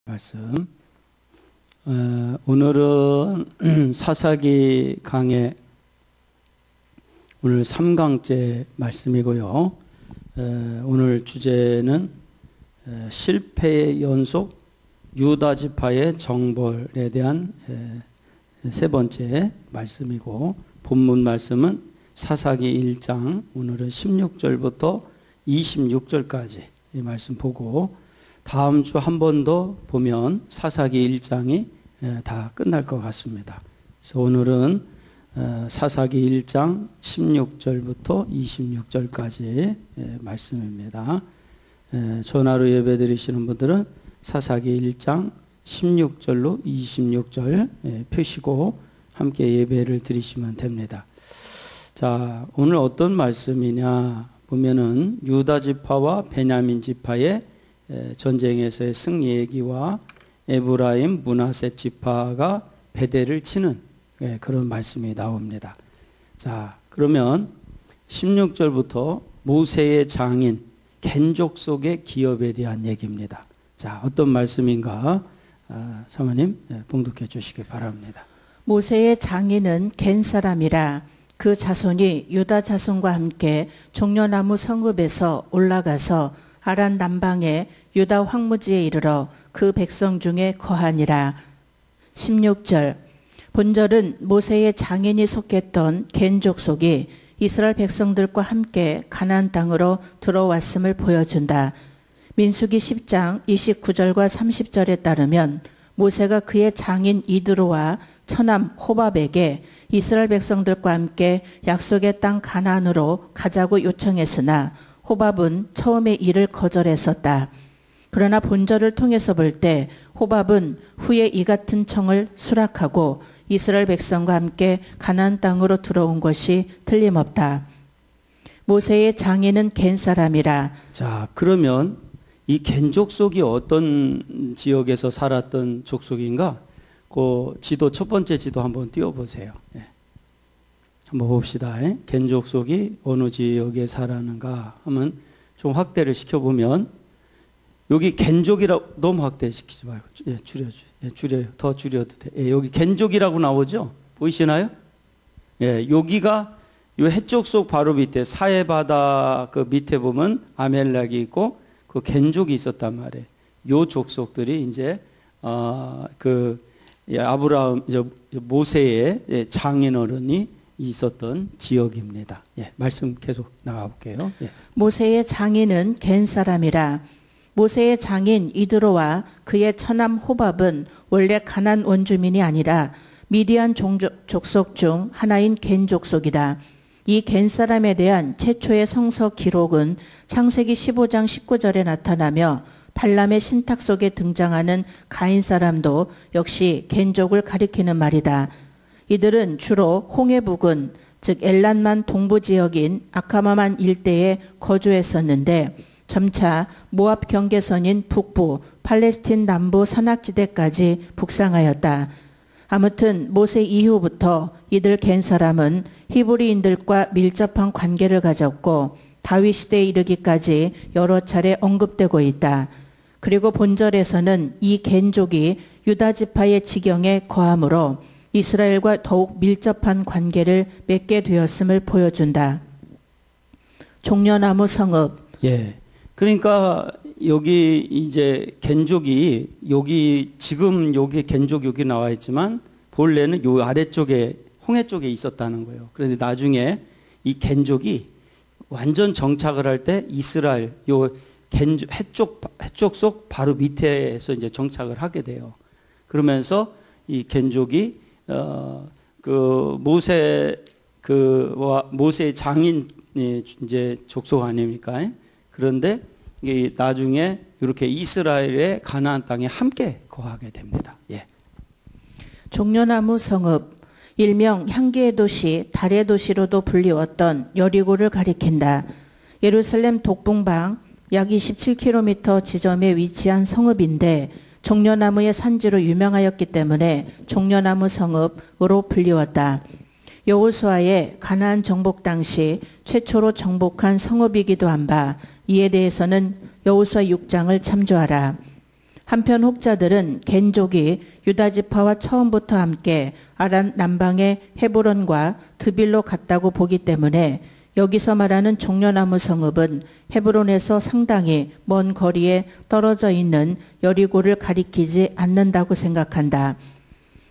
말씀. 오늘은 사사기 강의 오늘 3강째 말씀이고요. 오늘 주제는 실패의 연속 유다 지파의 정벌에 대한 세 번째 말씀이고, 본문 말씀은 사사기 1장 오늘은 16절부터 26절까지 이 말씀 보고, 다음 주 한 번 더 보면 사사기 1장이 다 끝날 것 같습니다. 그래서 오늘은 사사기 1장 16절부터 26절까지 말씀입니다. 전화로 예배 드리시는 분들은 사사기 1장 16절로 26절 펴시고 함께 예배를 드리시면 됩니다. 자, 오늘 어떤 말씀이냐 보면은 유다 지파와 베냐민 지파의 전쟁에서의 승리 얘기와 에브라임 므낫세 지파가 배대를 치는 그런 말씀이 나옵니다. 자, 그러면 16절부터 모세의 장인 겐족 속의 기업에 대한 얘기입니다. 자, 어떤 말씀인가 사모님 봉독해 주시기 바랍니다. 모세의 장인은 겐 사람이라 그 자손이 유다 자손과 함께 종려나무 성읍에서 올라가서 아란 남방의 유다 황무지에 이르러 그 백성 중에 거하니라. 16절 본절은 모세의 장인이 속했던 겐 족속이 이스라엘 백성들과 함께 가나안 땅으로 들어왔음을 보여준다. 민수기 10장 29절과 30절에 따르면 모세가 그의 장인 이드로와 처남 호밥에게 이스라엘 백성들과 함께 약속의 땅 가나안으로 가자고 요청했으나 호밥은 처음에 이를 거절했었다. 그러나 본절을 통해서 볼 때 호밥은 후에 이 같은 청을 수락하고 이스라엘 백성과 함께 가나안 땅으로 들어온 것이 틀림없다. 모세의 장인은 겐 사람이라. 자, 그러면 이 겐 족속이 어떤 지역에서 살았던 족속인가? 그 지도 첫 번째 지도 한번 띄워보세요. 한번 봅시다. 겐 족속이 어느 지역에 살았는가 하면 좀 확대를 시켜보면, 여기 겐족이라고 너무 확대시키지 말고 줄여요. 더 줄여도 돼. 여기 겐족이라고 나오죠? 보이시나요? 여기가 요 해족속 바로 밑에 사해바다 그 밑에 보면 아멜렉이 있고 그 겐족이 있었단 말이에요. 요 족속들이 이제 아브라함 모세의 장인어른이 있었던 지역입니다. 말씀 계속 나가볼게요. 모세의 장인은 겐 사람이라. 모세의 장인 이드로와 그의 처남 호밥은 원래 가나안 원주민이 아니라 미디안 족속 중 하나인 겐 족속이다. 이 겐 사람에 대한 최초의 성서 기록은 창세기 15장 19절에 나타나며 발람의 신탁 속에 등장하는 가인 사람도 역시 겐족을 가리키는 말이다. 이들은 주로 홍해 부근, 즉 엘란만 동부 지역인 아카마만 일대에 거주했었는데 점차 모압 경계선인 북부, 팔레스틴 남부 산악지대까지 북상하였다. 아무튼 모세 이후부터 이들 겐 사람은 히브리인들과 밀접한 관계를 가졌고 다윗 시대에 이르기까지 여러 차례 언급되고 있다. 그리고 본절에서는 이 겐족이 유다 지파의 지경에 거함으로 이스라엘과 더욱 밀접한 관계를 맺게 되었음을 보여준다. 종려나무 성읍. 그러니까 여기 이제 겐족이 여기 지금 여기 겐족 여기 나와 있지만 본래는 요 아래쪽에 홍해 쪽에 있었다는 거예요. 그런데 나중에 이 겐족이 완전 정착을 할 때 이스라엘 요 해쪽 속 바로 밑에서 이제 정착을 하게 돼요. 그러면서 이 겐족이 모세의 장인이 이제 족속 아닙니까? 그런데 이 나중에 이렇게 이스라엘의 가나안 땅에 함께 거하게 됩니다. 종려나무 성읍, 일명 향기의 도시, 달의 도시로도 불리웠던 여리고를 가리킨다. 예루살렘 동북방 약 27km 지점에 위치한 성읍인데 종려나무의 산지로 유명하였기 때문에 종려나무 성읍으로 불리웠다. 여호수아의 가나안 정복 당시 최초로 정복한 성읍이기도 한 바, 이에 대해서는 여호수아 6장을 참조하라. 한편 혹자들은 겐족이 유다 지파와 처음부터 함께 아란 남방의 헤브론과 드빌로 갔다고 보기 때문에 여기서 말하는 종려나무 성읍은 헤브론에서 상당히 먼 거리에 떨어져 있는 여리고를 가리키지 않는다고 생각한다.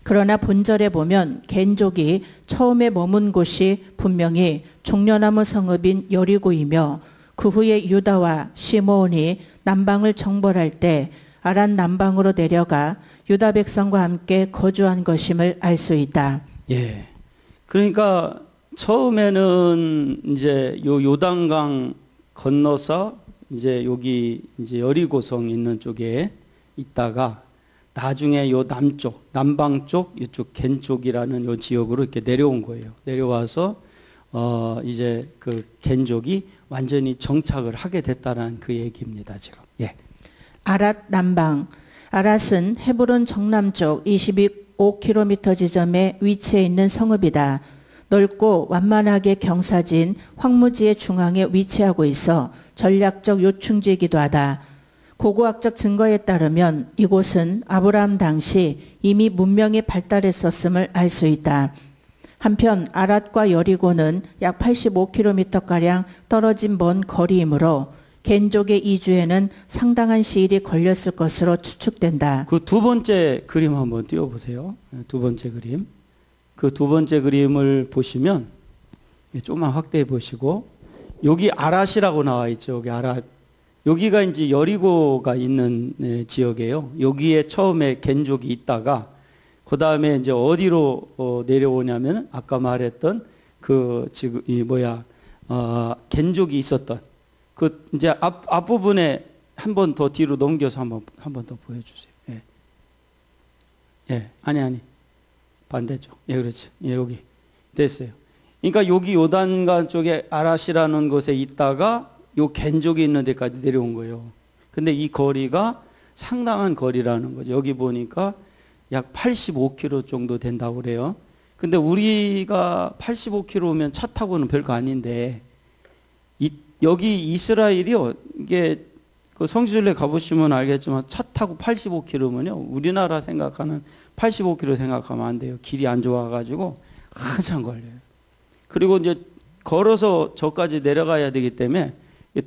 그러나 본절에 보면 겐족이 처음에 머문 곳이 분명히 종려나무 성읍인 여리고이며 그 후에 유다와 시므온이 남방을 정벌할 때 아란 남방으로 내려가 유다 백성과 함께 거주한 것임을 알 수 있다. 예. 그러니까 처음에는 이제 요 요단강 건너서 이제 여기 이제 여리고성 있는 쪽에 있다가 나중에 요 남쪽, 남방 쪽, 이쪽 겐 쪽이라는 요 지역으로 이렇게 내려온 거예요. 내려와서 이제 그 겐족이 완전히 정착을 하게 됐다는 그 얘기입니다, 지금. 예. 아랏 남방. 아랏은 헤브론 정남쪽 25km 지점에 위치해 있는 성읍이다. 넓고 완만하게 경사진 황무지의 중앙에 위치하고 있어 전략적 요충지이기도 하다. 고고학적 증거에 따르면 이곳은 아브라함 당시 이미 문명이 발달했었음을 알 수 있다. 한편 아랏과 여리고는 약 85km가량 떨어진 먼 거리이므로 겐족의 이주에는 상당한 시일이 걸렸을 것으로 추측된다. 그 두 번째 그림 한번 띄워보세요. 두 번째 그림. 그 두 번째 그림을 보시면 조금만 확대해 보시고 여기 아랏이라고 나와 있죠. 여기 아랏. 여기가 이제 여리고가 있는 지역이에요. 여기에 처음에 겐족이 있다가 그 다음에 이제 어디로 내려오냐면 아까 말했던 그 지금 이 겐족이 있었던 그 이제 앞부분에 한 번 더 뒤로 넘겨서 한 번 더 보여주세요. 예. 예, 아니 반대쪽. 예, 그렇지. 예, 여기 됐어요. 그러니까 여기 요단강 쪽에 아랏이라는 곳에 있다가 요 겐족이 있는 데까지 내려온 거예요. 근데 이 거리가 상당한 거리라는 거죠. 여기 보니까 약 85km 정도 된다고 그래요. 근데 우리가 85km면 차 타고는 별거 아닌데 여기 이스라엘이요. 이게 그 성지순례 가보시면 알겠지만 차 타고 85km면요. 우리나라 생각하는 85km 생각하면 안 돼요. 길이 안 좋아가지고 한참 걸려요. 그리고 이제 걸어서 저까지 내려가야 되기 때문에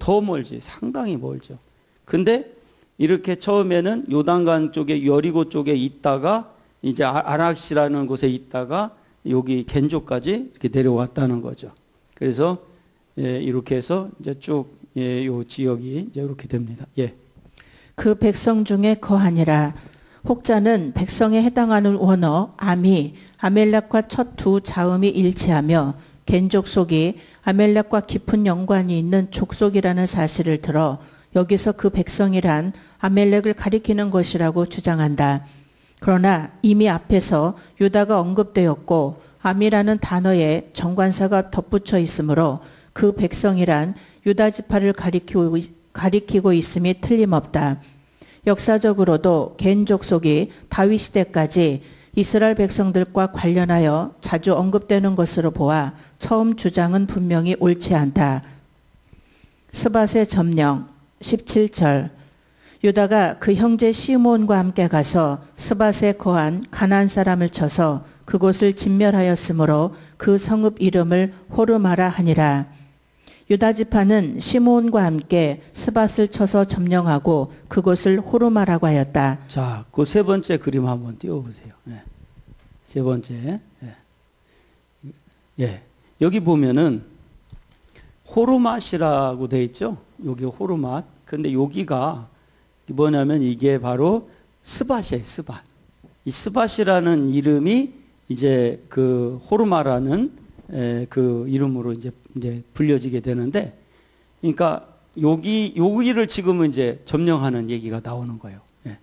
더 멀지. 상당히 멀죠. 근데 이렇게 처음에는 요단강 쪽에 여리고 쪽에 있다가 이제 아락시라는 곳에 있다가 여기 겐족까지 이렇게 내려왔다는 거죠. 그래서 예, 이렇게 해서 이제 쭉 요 지역이 이제 이렇게 됩니다. 예. 그 백성 중에 거하니라. 혹자는 백성에 해당하는 원어 암이 아멜렉과 첫 두 자음이 일치하며 겐족 속이 아멜렉과 깊은 연관이 있는 족속이라는 사실을 들어 여기서 그 백성이란 아멜렉을 가리키는 것이라고 주장한다. 그러나 이미 앞에서 유다가 언급되었고 암이라는 단어에 정관사가 덧붙여 있으므로 그 백성이란 유다 지파를 가리키고 있음이 틀림없다. 역사적으로도 겐 족속이 다윗 시대까지 이스라엘 백성들과 관련하여 자주 언급되는 것으로 보아 처음 주장은 분명히 옳지 않다. 스밧의 점령 17절. 유다가 그 형제 시므온과 함께 가서 스밧에 거한 가나안 사람을 쳐서 그곳을 진멸하였으므로 그 성읍 이름을 호르마라 하니라. 유다 지파는 시므온과 함께 스밧을 쳐서 점령하고 그곳을 호르마라고 하였다. 자, 그 세 번째 그림 한번 띄워보세요. 예. 세 번째. 예. 예. 여기 보면은 호르맛이라고 돼 있죠. 여기 호르맛. 근데 여기가 뭐냐면 이게 바로 스밧이에요. 스밧. 이 스밧이라는 이름이 이제 그 호르마라는 그 이름으로 이제 불려지게 되는데, 그러니까 여기를 지금은 이제 점령하는 얘기가 나오는 거예요. 예.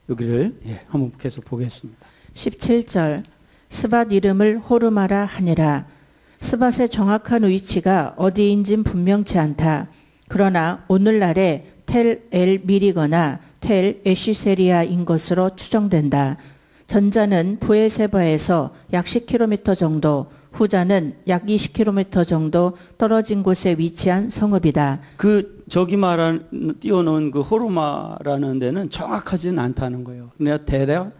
여기를 한번 계속 보겠습니다. 17절. 스밧 이름을 호르마라 하니라. 스밧의 정확한 위치가 어디인진 분명치 않다. 그러나 오늘날의 텔 엘 미리거나 텔 에시세리아인 것으로 추정된다. 전자는 부에세바에서 약 10km 정도, 후자는 약 20km 정도 떨어진 곳에 위치한 성읍이다. 그 저기 띄워놓은 그 호르마라는 데는 정확하지는 않다는 거예요. 그냥 대략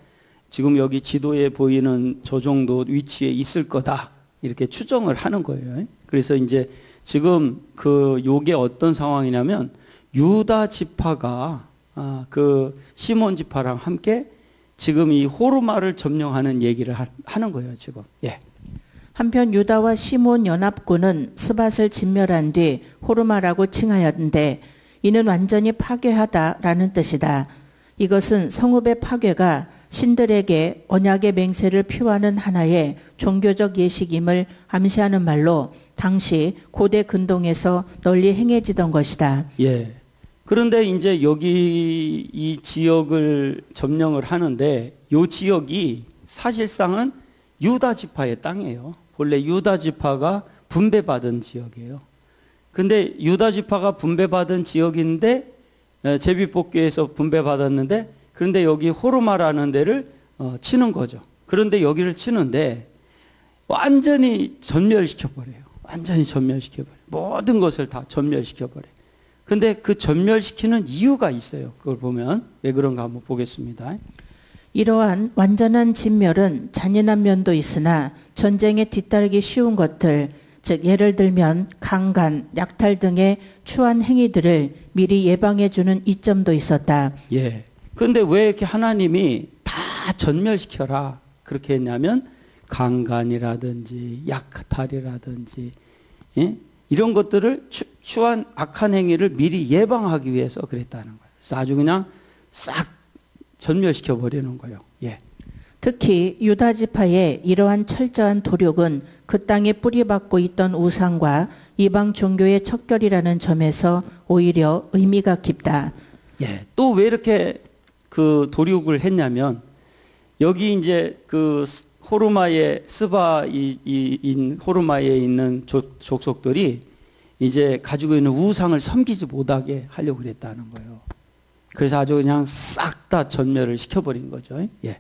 지금 여기 지도에 보이는 저 정도 위치에 있을 거다 이렇게 추정을 하는 거예요. 그래서 이제 지금 그 요게 어떤 상황이냐면 유다 지파가 그 시몬 지파랑 함께 지금 이 호르마를 점령하는 얘기를 하는 거예요, 지금. 예. 한편 유다와 시몬 연합군은 스밧을 진멸한 뒤 호르마라고 칭하였는데 이는 완전히 파괴하다라는 뜻이다. 이것은 성읍의 파괴가 신들에게 언약의 맹세를 표하는 하나의 종교적 예식임을 암시하는 말로 당시 고대 근동에서 널리 행해지던 것이다. 예. 그런데 이제 여기 이 지역을 점령을 하는데 이 지역이 사실상은 유다 지파의 땅이에요. 본래 유다 지파가 분배받은 지역이에요. 근데 유다 지파가 분배받은 지역인데 제비뽑기에서 분배받았는데 그런데 여기 호르마라는 데를 치는 거죠. 그런데 여기를 치는데 완전히 전멸시켜버려요. 완전히 전멸시켜버려요. 모든 것을 다 전멸시켜버려요. 근데 그 전멸시키는 이유가 있어요. 그걸 보면 왜 그런가 한번 보겠습니다. 이러한 완전한 진멸은 잔인한 면도 있으나 전쟁에 뒤따르기 쉬운 것들, 즉 예를 들면 강간, 약탈 등의 추한 행위들을 미리 예방해 주는 이점도 있었다. 예. 그런데 왜 이렇게 하나님이 다 전멸시켜라 그렇게 했냐면 강간이라든지 약탈이라든지 예? 이런 것들을 추한 악한 행위를 미리 예방하기 위해서 그랬다는 거예요. 그래서 아주 그냥 싹 전멸시켜 버리는 거예요. 예. 특히 유다 지파의 이러한 철저한 도력은 그 땅에 뿌리박고 있던 우상과 이방 종교의 척결이라는 점에서 오히려 의미가 깊다. 예. 또 왜 이렇게 그 도륙을 했냐면 여기 이제 그 호르마의 스바인 호르마에 있는 족속들이 이제 가지고 있는 우상을 섬기지 못하게 하려고 그랬다는 거예요. 그래서 아주 그냥 싹 다 전멸을 시켜버린 거죠. 예.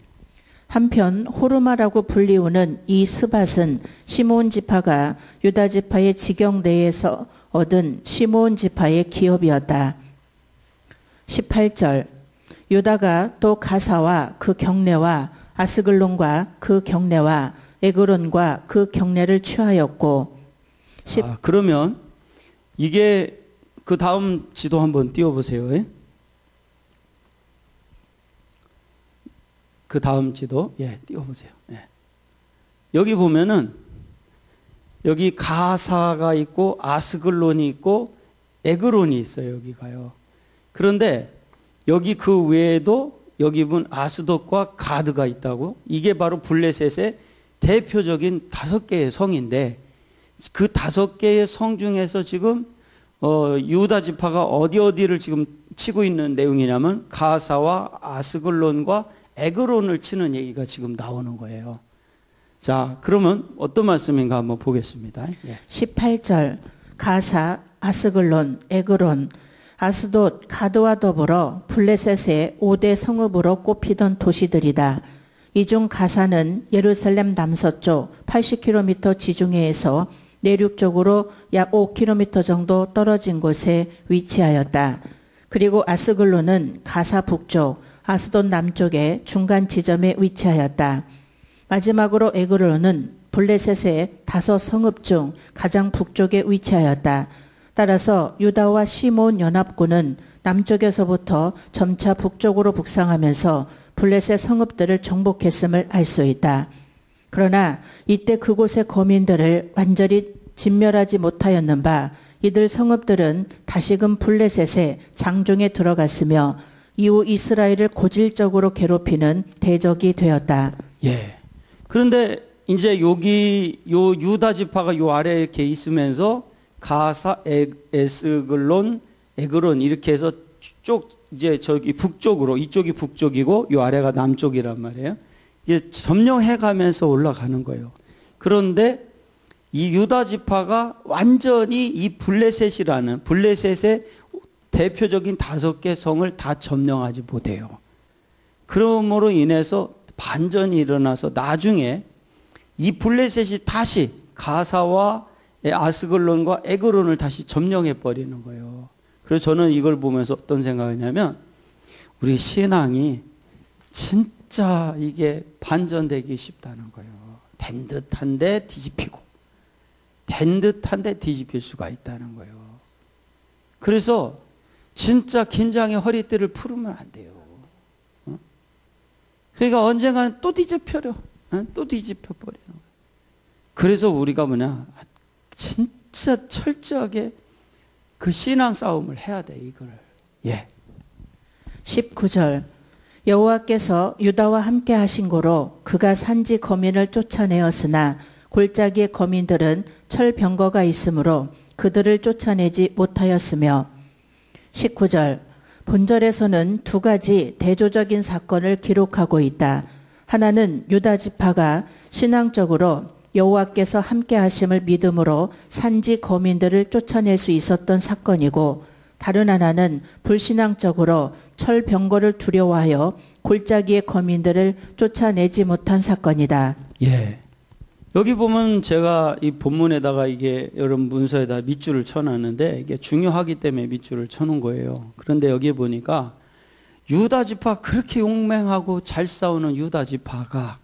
한편 호르마라고 불리우는 이 스밧은 시므온 지파가 유다 지파의 지경 내에서 얻은 시므온 지파의 기업이었다. 18절 유다가 또 가사와 그 경내와 아스글론과 그 경내와 에그론과 그 경내를 취하였고 그러면 이게 그 다음 지도 한번 띄워보세요. 예? 그 다음 지도 띄워보세요. 예. 여기 보면은 여기 가사가 있고 아스글론이 있고 에그론이 있어요. 여기가요. 그런데 여기 그 외에도 여기 본 아스돗과 가드가 있다고. 이게 바로 블레셋의 대표적인 5개의 성인데 그 5개의 성 중에서 지금 유다 지파가 어디를 지금 치고 있는 내용이냐면 가사와 아스글론과 에그론을 치는 얘기가 지금 나오는 거예요. 자, 그러면 어떤 말씀인가 한번 보겠습니다. 예. 18절 가사, 아스글론, 에그론, 아스돗, 가드와 더불어 블레셋의 5대 성읍으로 꼽히던 도시들이다. 이 중 가사는 예루살렘 남서쪽 80km 지중해에서 내륙쪽으로 약 5km 정도 떨어진 곳에 위치하였다. 그리고 아스글론은 가사 북쪽, 아스돗 남쪽의 중간 지점에 위치하였다. 마지막으로 에그론은 블레셋의 5 성읍 중 가장 북쪽에 위치하였다. 따라서 유다와 시몬 연합군은 남쪽에서부터 점차 북쪽으로 북상하면서 블레셋 성읍들을 정복했음을 알 수 있다. 그러나 이때 그곳의 거민들을 완전히 진멸하지 못하였는 바 이들 성읍들은 다시금 블레셋의 장중에 들어갔으며 이후 이스라엘을 고질적으로 괴롭히는 대적이 되었다. 예. 그런데 이제 여기 요 유다 지파가 요 아래에 이렇게 있으면서 가사, 에스글론, 에그론 이렇게 해서 쪽 이제 저기 북쪽으로 이쪽이 북쪽이고 요 아래가 남쪽이란 말이에요. 이게 점령해 가면서 올라가는 거예요. 그런데 이 유다 지파가 완전히 이 블레셋이라는 블레셋의 대표적인 5개 성을 다 점령하지 못해요. 그러므로 인해서 반전이 일어나서 나중에 이 블레셋이 다시 가사와 아스글론과 에그론을 다시 점령해 버리는 거예요. 그래서 저는 이걸 보면서 어떤 생각이냐면 우리 신앙이 진짜 이게 반전되기 쉽다는 거예요. 된 듯한데 뒤집히고 된 듯한데 뒤집힐 수가 있다는 거예요. 그래서 진짜 긴장의 허리띠를 풀으면 안 돼요. 그러니까 언젠가는 또 뒤집혀려. 또 뒤집혀버리는 거예요. 그래서 우리가 진짜 철저하게 그 신앙 싸움을 해야 돼, 이걸. 예. 19절 여호와께서 유다와 함께 하신 고로 그가 산지 거민을 쫓아내었으나 골짜기의 거민들은 철병거가 있으므로 그들을 쫓아내지 못하였으며 19절 본절에서는 두 가지 대조적인 사건을 기록하고 있다. 하나는 유다 지파가 신앙적으로 여호와께서 함께 하심을 믿음으로 산지 거민들을 쫓아낼 수 있었던 사건이고 다른 하나는 불신앙적으로 철병거를 두려워하여 골짜기의 거민들을 쫓아내지 못한 사건이다. 예. 여기 보면 제가 이 본문에다가 이게 여러분 문서에다 밑줄을 쳐놨는데 이게 중요하기 때문에 밑줄을 쳐놓은 거예요. 그런데 여기 보니까 유다 지파 그렇게 용맹하고 잘 싸우는 유다 지파가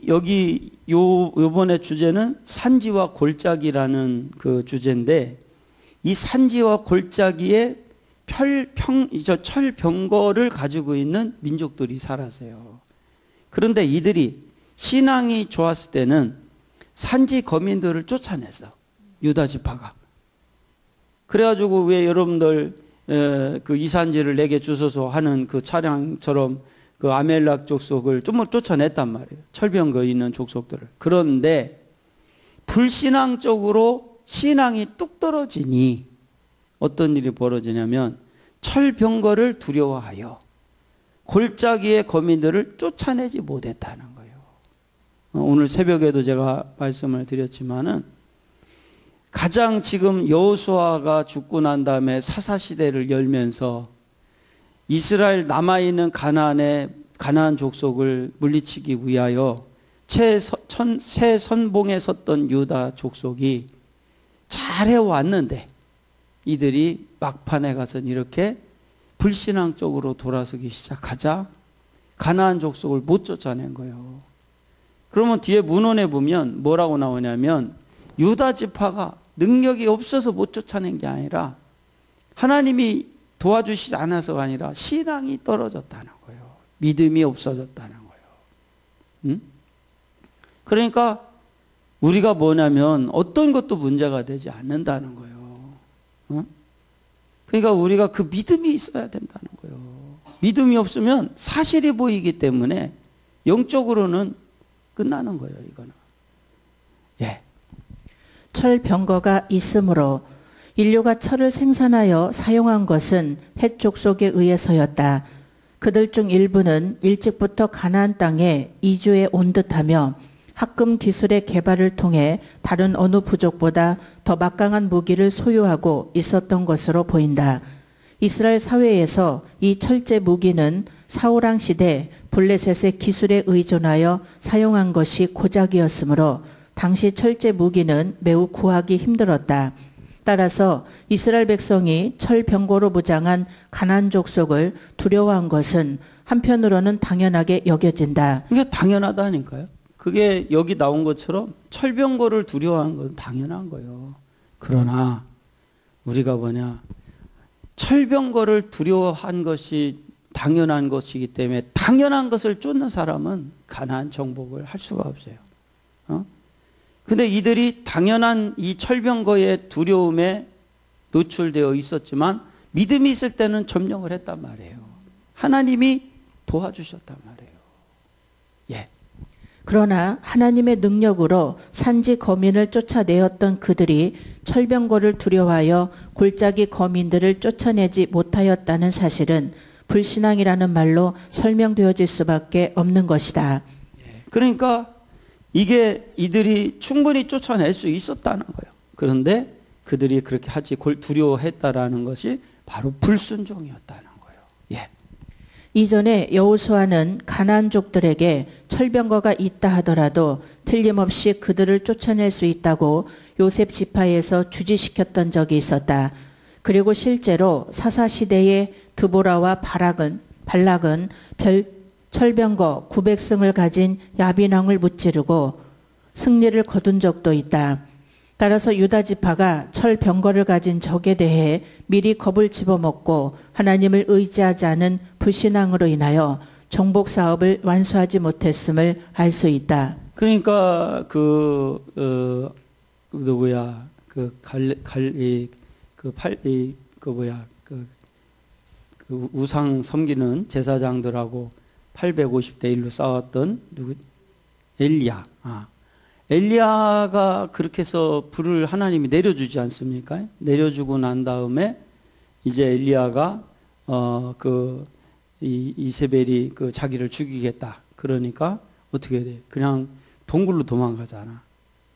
여기 요번에 주제는 산지와 골짜기라는 그 주제인데 이 산지와 골짜기에 철병거를 가지고 있는 민족들이 살았어요. 그런데 이들이 신앙이 좋았을 때는 산지 거민들을 쫓아냈어. 유다 지파가. 그래가지고 왜 여러분들 그 이산지를 내게 주소서 하는 그 차량처럼 그 아멜락 족속을 좀 쫓아냈단 말이에요. 철병거 있는 족속들을. 그런데 불신앙적으로 신앙이 뚝 떨어지니 어떤 일이 벌어지냐면 철병거를 두려워하여 골짜기의 거민들을 쫓아내지 못했다는 거예요. 오늘 새벽에도 제가 말씀을 드렸지만은 가장 지금 여호수아가 죽고 난 다음에 사사시대를 열면서 이스라엘 남아있는 가나안 족속을 물리치기 위하여 새 선봉에 섰던 유다 족속이 잘해왔는데 이들이 막판에 가서는 이렇게 불신앙적으로 돌아서기 시작하자 가나안 족속을 못 쫓아낸 거예요. 그러면 뒤에 문헌에 보면 뭐라고 나오냐면 유다 지파가 능력이 없어서 못 쫓아낸 게 아니라 하나님이 도와주시지 않아서가 아니라 신앙이 떨어졌다는 거예요. 믿음이 없어졌다는 거예요. 응? 그러니까 우리가 뭐냐면 어떤 것도 문제가 되지 않는다는 거예요. 응? 그러니까 우리가 그 믿음이 있어야 된다는 거예요. 믿음이 없으면 사실이 보이기 때문에 영적으로는 끝나는 거예요, 이거는. 예. 철병거가 있으므로 인류가 철을 생산하여 사용한 것은 헷 족속에 의해서였다. 그들 중 일부는 일찍부터 가나안 땅에 이주해 온 듯하며 합금 기술의 개발을 통해 다른 어느 부족보다 더 막강한 무기를 소유하고 있었던 것으로 보인다. 이스라엘 사회에서 이 철제 무기는 사울왕 시대 블레셋의 기술에 의존하여 사용한 것이 고작이었으므로 당시 철제 무기는 매우 구하기 힘들었다. 따라서 이스라엘 백성이 철병거로 무장한 가나안 족속을 두려워한 것은 한편으로는 당연하게 여겨진다. 이게 당연하다니까요. 그게 여기 나온 것처럼 철병거를 두려워하는 건 당연한 거예요. 그러나 우리가 철병거를 두려워한 것이 당연한 것이기 때문에 당연한 것을 쫓는 사람은 가나안 정복을 할 수가 없어요. 근데 이들이 당연한 이 철병거의 두려움에 노출되어 있었지만 믿음이 있을 때는 점령을 했단 말이에요. 하나님이 도와주셨단 말이에요. 예. 그러나 하나님의 능력으로 산지 거민을 쫓아내었던 그들이 철병거를 두려워하여 골짜기 거민들을 쫓아내지 못하였다는 사실은 불신앙이라는 말로 설명되어질 수밖에 없는 것이다. 그러니까 이게 이들이 충분히 쫓아낼 수 있었다는 거예요. 그런데 그들이 그렇게 하지 두려워했다라는 것이 바로 불순종이었다는 거예요. 예. 이전에 여호수아는 가나안족들에게 철병거가 있다 하더라도 틀림없이 그들을 쫓아낼 수 있다고 요셉 지파에서 주지시켰던 적이 있었다. 그리고 실제로 사사시대의 드보라와 발락은 철병거 900승을 가진 야빈왕을 무찌르고 승리를 거둔 적도 있다. 따라서 유다 지파가 철병거를 가진 적에 대해 미리 겁을 집어먹고 하나님을 의지하지 않은 불신앙으로 인하여 정복 사업을 완수하지 못했음을 알 수 있다. 그러니까 우상 섬기는 제사장들하고 850대 1로 싸웠던 엘리야. 엘리야가 그렇게 해서 불을 하나님이 내려주지 않습니까? 내려주고 난 다음에 이제 엘리야가 이세벨이 자기를 죽이겠다. 그러니까 어떻게 돼? 그냥 동굴로 도망가잖아.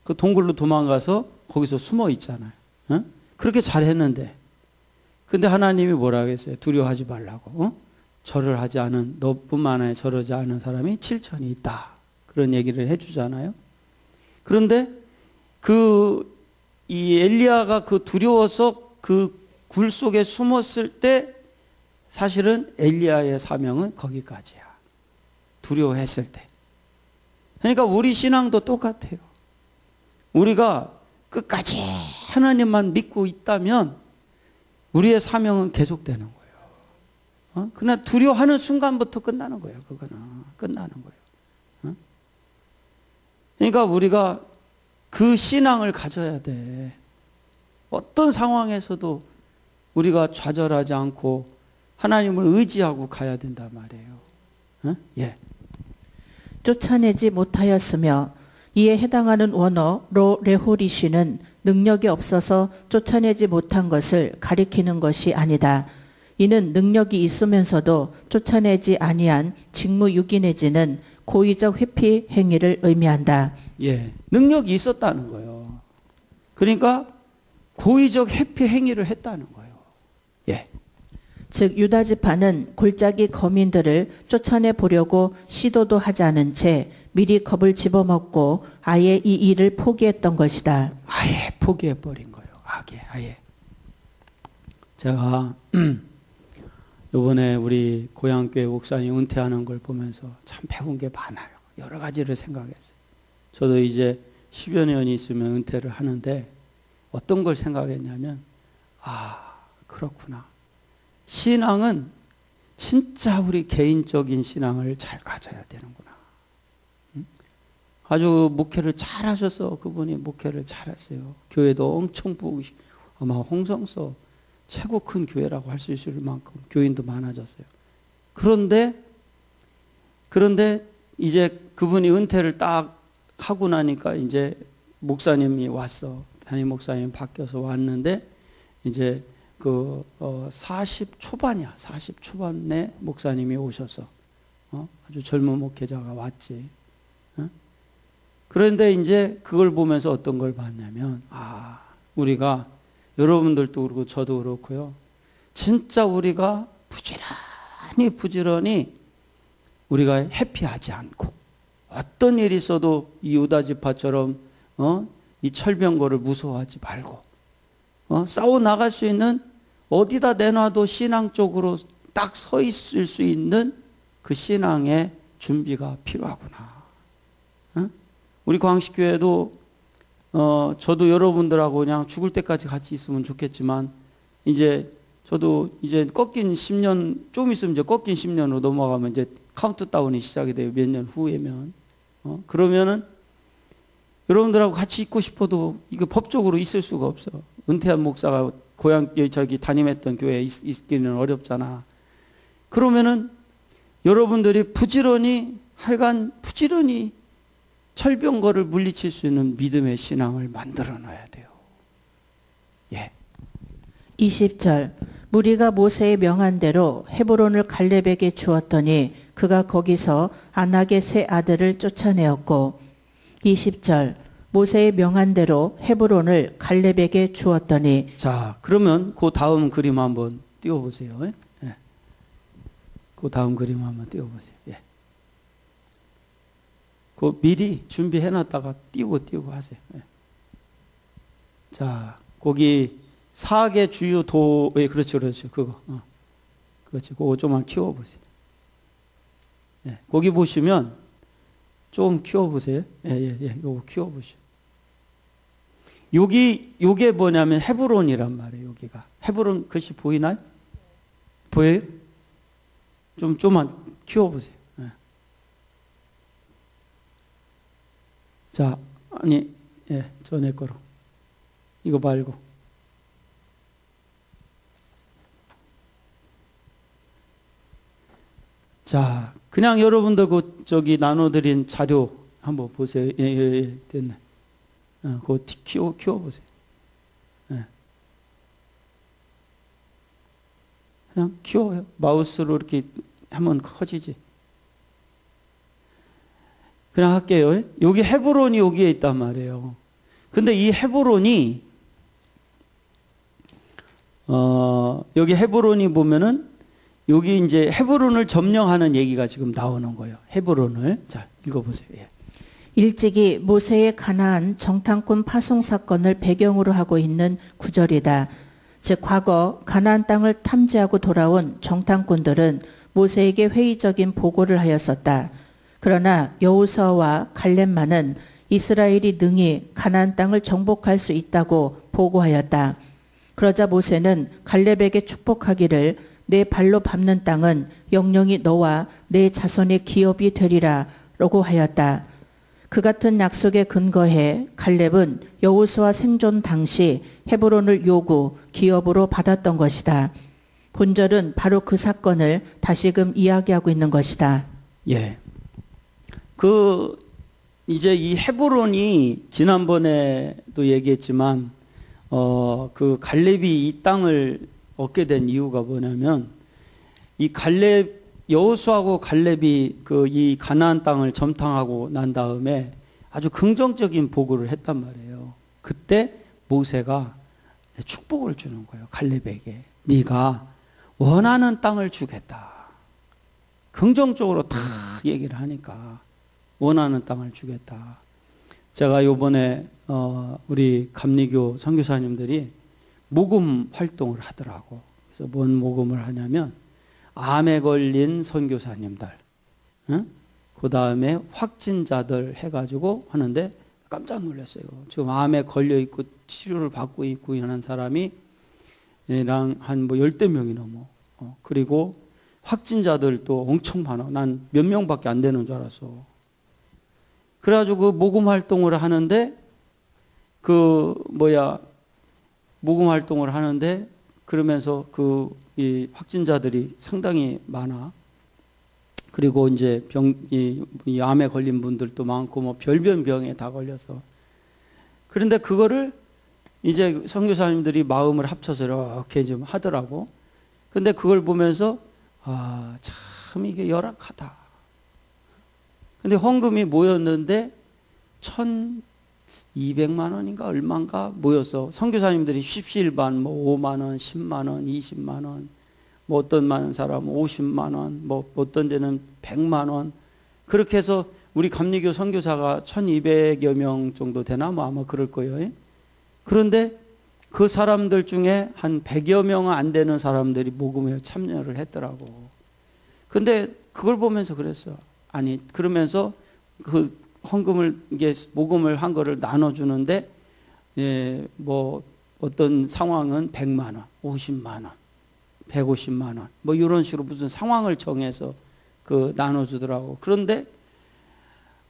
그 동굴로 도망가서 거기서 숨어 있잖아요. 어? 그렇게 잘했는데, 근데 하나님이 뭐라 하겠어요? 두려워하지 말라고. 절을 하지 않은, 너뿐만 아니라 절하지 않은 사람이 7천이 있다. 그런 얘기를 해주잖아요. 그런데 이 엘리야가 두려워서 그 굴 속에 숨었을 때 사실은 엘리야의 사명은 거기까지야. 두려워했을 때. 그러니까 우리 신앙도 똑같아요. 우리가 끝까지 하나님만 믿고 있다면 우리의 사명은 계속되는 거예요. 그냥 두려워하는 순간부터 끝나는 거예요. 그거는 끝나는 거예요. 그러니까 우리가 그 신앙을 가져야 돼. 어떤 상황에서도 우리가 좌절하지 않고 하나님을 의지하고 가야 된단 말이에요. 예. 쫓아내지 못하였으며 이에 해당하는 원어 레호리시는 능력이 없어서 쫓아내지 못한 것을 가리키는 것이 아니다. 이는 능력이 있으면서도 쫓아내지 아니한 직무유기 내지는 고의적 회피 행위를 의미한다. 예, 능력이 있었다는 거예요. 그러니까 고의적 회피 행위를 했다는 거예요. 예. 즉 유다 지파는 골짜기 거민들을 쫓아내 보려고 시도도 하지 않은 채 미리 겁을 집어먹고 아예 이 일을 포기했던 것이다. 아예 포기해버린 거예요. 아예. 제가 이번에 우리 고향교회 목사님 은퇴하는 걸 보면서 참 배운 게 많아요. 여러 가지를 생각했어요. 저도 이제 10여 년이 있으면 은퇴를 하는데 어떤 걸 생각했냐면 그렇구나. 신앙은 진짜 우리 개인적인 신앙을 잘 가져야 되는구나. 아주 목회를 잘 하셔서 그분이 목회를 잘 했어요. 교회도 엄청 아마 홍성서 최고 큰 교회라고 할 수 있을 만큼 교인도 많아졌어요. 그런데 이제 그분이 은퇴를 딱 하고 나니까 이제 목사님이 왔어. 담임 목사님 바뀌어서 왔는데 이제 40 초반이야. 40 초반에 목사님이 오셔서 아주 젊은 목회자가 왔지. 그런데 이제 그걸 보면서 어떤 걸 봤냐면 우리가 여러분들도 그렇고 저도 그렇고요. 진짜 우리가 부지런히 우리가 회피하지 않고 어떤 일이 있어도 이 유다 지파처럼 이 철병거를 무서워하지 말고 싸워 나갈 수 있는 어디다 내놔도 신앙적으로 딱 서 있을 수 있는 그 신앙의 준비가 필요하구나. 우리 광식교회도 저도 여러분들하고 그냥 죽을 때까지 같이 있으면 좋겠지만 이제 저도 이제 꺾인 10년 좀 있으면 이제 꺾인 10년으로 넘어가면 이제 카운트다운이 시작이 돼요. 몇 년 후에면 그러면은 여러분들하고 같이 있고 싶어도 이거 법적으로 있을 수가 없어. 은퇴한 목사가 담임했던 교회에 있기는 어렵잖아. 그러면은 여러분들이 부지런히 철병거를 물리칠 수 있는 믿음의 신앙을 만들어 놔야 돼요. 예. 20절 무리가 모세의 명한 대로 헤브론을 갈렙에게 주었더니 그가 거기서 아낙의 세 아들을 쫓아내었고 20절 모세의 명한 대로 헤브론을 갈렙에게 주었더니 자, 그러면 그 다음 그림 한번 띄워보세요. 예. 그 다음 그림 한번 띄워보세요. 예. 그 미리 준비해 놨다가 띄우고 하세요. 예. 자, 거기 사계 주요 도, 예, 그렇죠. 그거. 그렇죠. 그거 좀만 키워보세요. 예, 거기 보시면 좀 키워보세요. 예. 이거 키워보시오. 요게 뭐냐면 헤브론이란 말이에요, 여기가. 헤브론 글씨 보이나요? 보여요? 좀만 키워보세요. 예. 자, 아니, 예, 전에 거로. 이거 말고. 자, 그냥 여러분들 저기 나눠드린 자료 한번 보세요. 예, 됐네. 그거 키워보세요. 예. 그냥 키워요. 마우스로 이렇게 하면 커지지. 그냥 할게요. 여기 헤브론이 여기에 있단 말이에요. 근데 이 헤브론이, 여기 헤브론이 보면은, 여기 이제 헤브론을 점령하는 얘기가 지금 나오는 거예요. 헤브론을. 자, 읽어보세요. 예. 일찍이 모세의 가나안 정탐꾼 파송 사건을 배경으로 하고 있는 구절이다. 즉 과거 가나안 땅을 탐지하고 돌아온 정탐꾼들은 모세에게 회의적인 보고를 하였었다. 그러나 여호수아와 갈렙만은 이스라엘이 능히 가나안 땅을 정복할 수 있다고 보고하였다. 그러자 모세는 갈렙에게 축복하기를 내 발로 밟는 땅은 영영이 너와 내 자손의 기업이 되리라 라고 하였다. 그 같은 약속에 근거해 갈렙은 여호수아 생존 당시 헤브론을 요구, 기업으로 받았던 것이다. 본절은 바로 그 사건을 다시금 이야기하고 있는 것이다. 예. 이제 이 헤브론이 지난번에도 얘기했지만, 그 갈렙이 이 땅을 얻게 된 이유가 뭐냐면, 이 여호수아하고 갈렙이 이 가나안 땅을 점탕하고 난 다음에 아주 긍정적인 보고를 했단 말이에요. 그때 모세가 축복을 주는 거예요. 갈렙에게. 네가 원하는 땅을 주겠다. 긍정적으로 다 얘기를 하니까 원하는 땅을 주겠다. 제가 요번에 우리 감리교 선교사님들이 모금 활동을 하더라고. 그래서 뭔 모금을 하냐면 암에 걸린 선교사님들, 응? 그 다음에 확진자들 해가지고 하는데 깜짝 놀랐어요. 지금 암에 걸려 있고 치료를 받고 있고 이런 사람이 한 10대 명이 넘어. 그리고 확진자들도 엄청 많아. 난 몇 명밖에 안 되는 줄 알았어. 그래가지고 그 모금 활동을 하는데 모금 활동을 하는데 그러면서 이 확진자들이 상당히 많아. 그리고 이제 이 암에 걸린 분들도 많고 뭐 별별 병에 다 걸려서. 그런데 그거를 이제 선교사님들이 마음을 합쳐서 이렇게 좀 하더라고. 근데 그걸 보면서 참 이게 열악하다. 근데 헌금이 모였는데 1,200만 원인가 얼마인가 모여서 선교사님들이 십시일반 5만 원, 10만 원, 20만 원, 뭐 어떤 사람은 50만 원, 뭐 어떤 데는 100만 원. 그렇게 해서 우리 감리교 선교사가 1,200여 명 정도 되나 뭐 아마 그럴 거예요. 그런데 그 사람들 중에 한 100여 명 안 되는 사람들이 모금에 참여를 했더라고. 근데 그걸 보면서 그랬어. 아니, 그러면서 그 헌금을, 이게 모금을 한 거를 나눠주는데, 뭐 어떤 상황은 100만 원, 50만 원, 150만 원, 뭐 이런 식으로 무슨 상황을 정해서 나눠주더라고. 그런데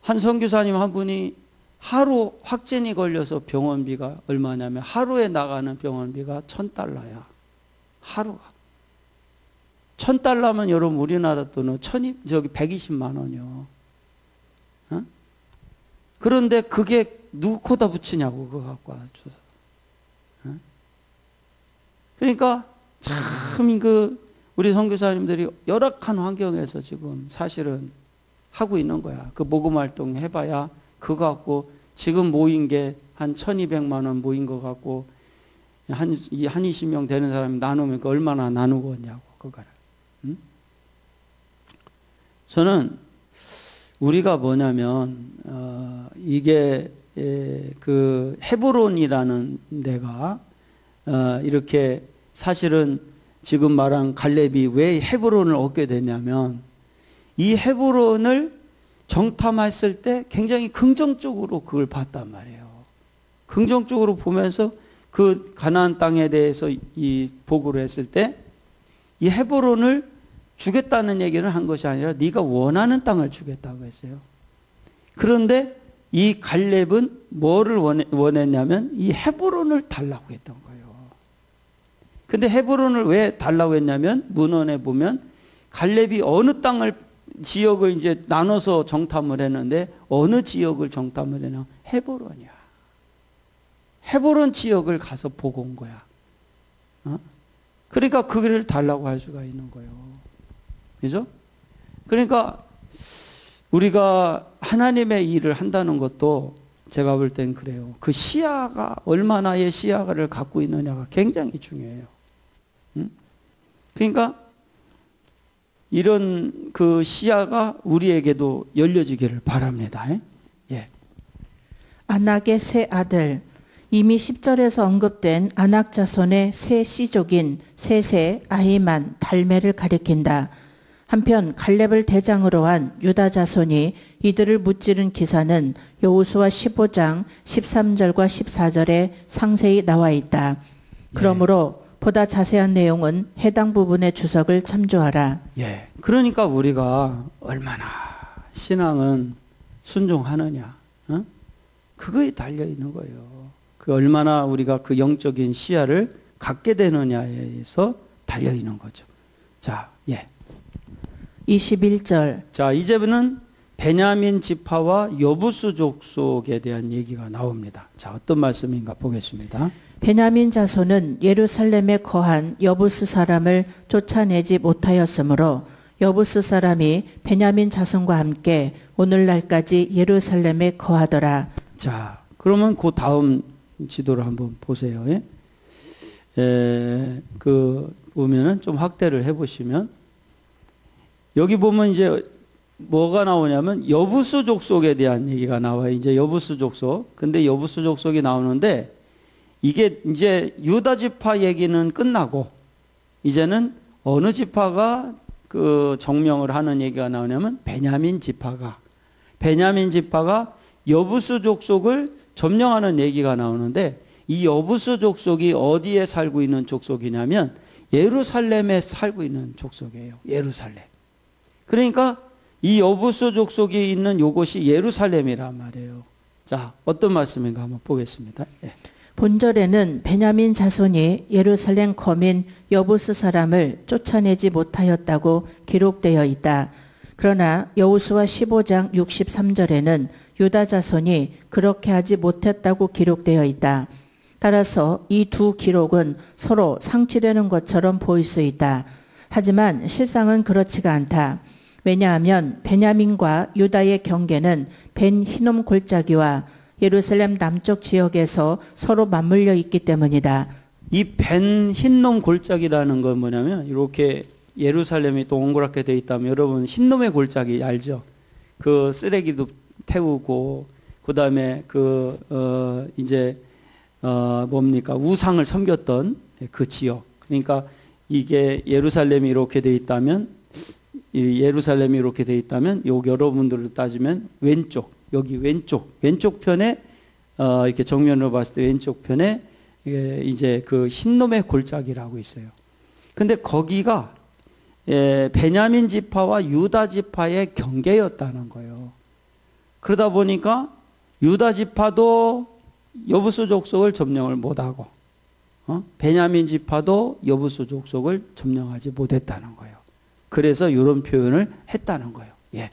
한 선교사님 한 분이 하루 확진이 걸려서 병원비가 얼마냐면 하루에 나가는 병원비가 $1,000야. 하루가. $1,000면 여러분 우리나라 돈은 120만 원이요. 어? 그런데 그게 누구 코다 붙이냐고 그거 갖고 와줘서. 어? 그러니까 참 우리 선교사님들이 열악한 환경에서 지금 사실은 하고 있는 거야. 그 모금 활동 해봐야 그거 갖고 지금 모인 게 한 1,200만 원 모인 거 갖고 한 20명 되는 사람이 나누면 그 얼마나 나누겠냐고 그거를. 응? 저는 우리가 뭐냐면 이게 그 헤브론이라는 데가 이렇게 사실은 지금 말한 갈렙이 왜 헤브론을 얻게 되냐면 이 헤브론을 정탐했을 때 굉장히 긍정적으로 그걸 봤단 말이에요. 긍정적으로 보면서 그 가나안 땅에 대해서 이 보고를 했을 때 이 헤브론을 주겠다는 얘기를 한 것이 아니라 네가 원하는 땅을 주겠다고 했어요. 그런데 이 갈렙은 뭐를 원했냐면 이 헤브론을 달라고 했던 거예요. 근데 헤브론을 왜 달라고 했냐면 문헌에 보면 갈렙이 어느 땅을 지역을 이제 나눠서 정탐을 했는데 어느 지역을 정탐을 했냐? 헤브론이야. 헤브론 지역을 가서 보고 온 거야. 그러니까 그 길을 달라고 할 수가 있는 거예요. 그죠? 그러니까 우리가 하나님의 일을 한다는 것도 제가 볼 땐 그래요. 그 시야가 얼마나의 시야를 갖고 있느냐가 굉장히 중요해요. 그러니까 이런 그 시야가 우리에게도 열려지기를 바랍니다. 예. 아낙의 세 아들, 이미 10절에서 언급된 아낙 자손의 세 씨족인 셋의 아히만, 달메를 가리킨다. 한편 갈렙을 대장으로 한 유다 자손이 이들을 무찌른 기사는 여호수아 15장 13절과 14절에 상세히 나와 있다. 그러므로 보다 자세한 내용은 해당 부분의 주석을 참조하라. 예. 그러니까 우리가 얼마나 신앙은 순종하느냐, 그거에 달려 있는 거예요. 그 얼마나 우리가 그 영적인 시야를 갖게 되느냐에서 달려 있는 거죠. 자, 예. 21절. 자, 이제는 베냐민 지파와 여부수 족속에 대한 얘기가 나옵니다. 자, 어떤 말씀인가 보겠습니다. 베냐민 자손은 예루살렘에 거한 여부스 사람을 쫓아내지 못하였으므로 여부스 사람이 베냐민 자손과 함께 오늘날까지 예루살렘에 거하더라. 자, 그러면 그 다음 지도를 한번 보세요. 그 보면은 좀 확대를 해보시면 여기 보면 이제 뭐가 나오냐면 여부수 족속에 대한 얘기가 나와요. 이제 여부수 족속. 근데 여부수 족속이 나오는데 이게 이제 유다 지파 얘기는 끝나고 이제는 어느 지파가 그 정명을 하는 얘기가 나오냐면 베냐민 지파가 여부수 족속을 점령하는 얘기가 나오는데 이 여부수 족속이 어디에 살고 있는 족속이냐면 예루살렘에 살고 있는 족속이에요. 예루살렘. 그러니까 이 여부수 족속이 있는 요것이 예루살렘이란 말이에요. 자, 어떤 말씀인가 한번 보겠습니다. 예. 본절에는 베냐민 자손이 예루살렘 거민 여부스 사람을 쫓아내지 못하였다고 기록되어 있다. 그러나 여호수아 15장 63절에는 유다 자손이 그렇게 하지 못했다고 기록되어 있다. 따라서 이 두 기록은 서로 상치되는 것처럼 보일 수 있다. 하지만 실상은 그렇지가 않다. 왜냐하면 베냐민과 유다의 경계는 벤 히놈 골짜기와 예루살렘 남쪽 지역에서 서로 맞물려 있기 때문이다. 이 벤 흰놈 골짜기라는 건 뭐냐면 이렇게 예루살렘이 동그랗게 돼 있다면 여러분 흰놈의 골짜기 알죠? 그 쓰레기도 태우고 그다음에 이제 뭡니까? 우상을 섬겼던 그 지역. 그러니까 이게 예루살렘이 이렇게 돼 있다면 예루살렘이 이렇게 돼 있다면 여기 여러분들로 따지면 여기 왼쪽 편에 이렇게 정면으로 봤을 때 왼쪽 편에 이제 그 흰놈의 골짜기라고 있어요. 근데 거기가 베냐민 지파와 유다 지파의 경계였다는 거예요. 그러다 보니까 유다 지파도 여부수 족속을 점령을 못하고 베냐민 지파도 여부수 족속을 점령하지 못했다는 거예요. 그래서 이런 표현을 했다는 거예요. 예.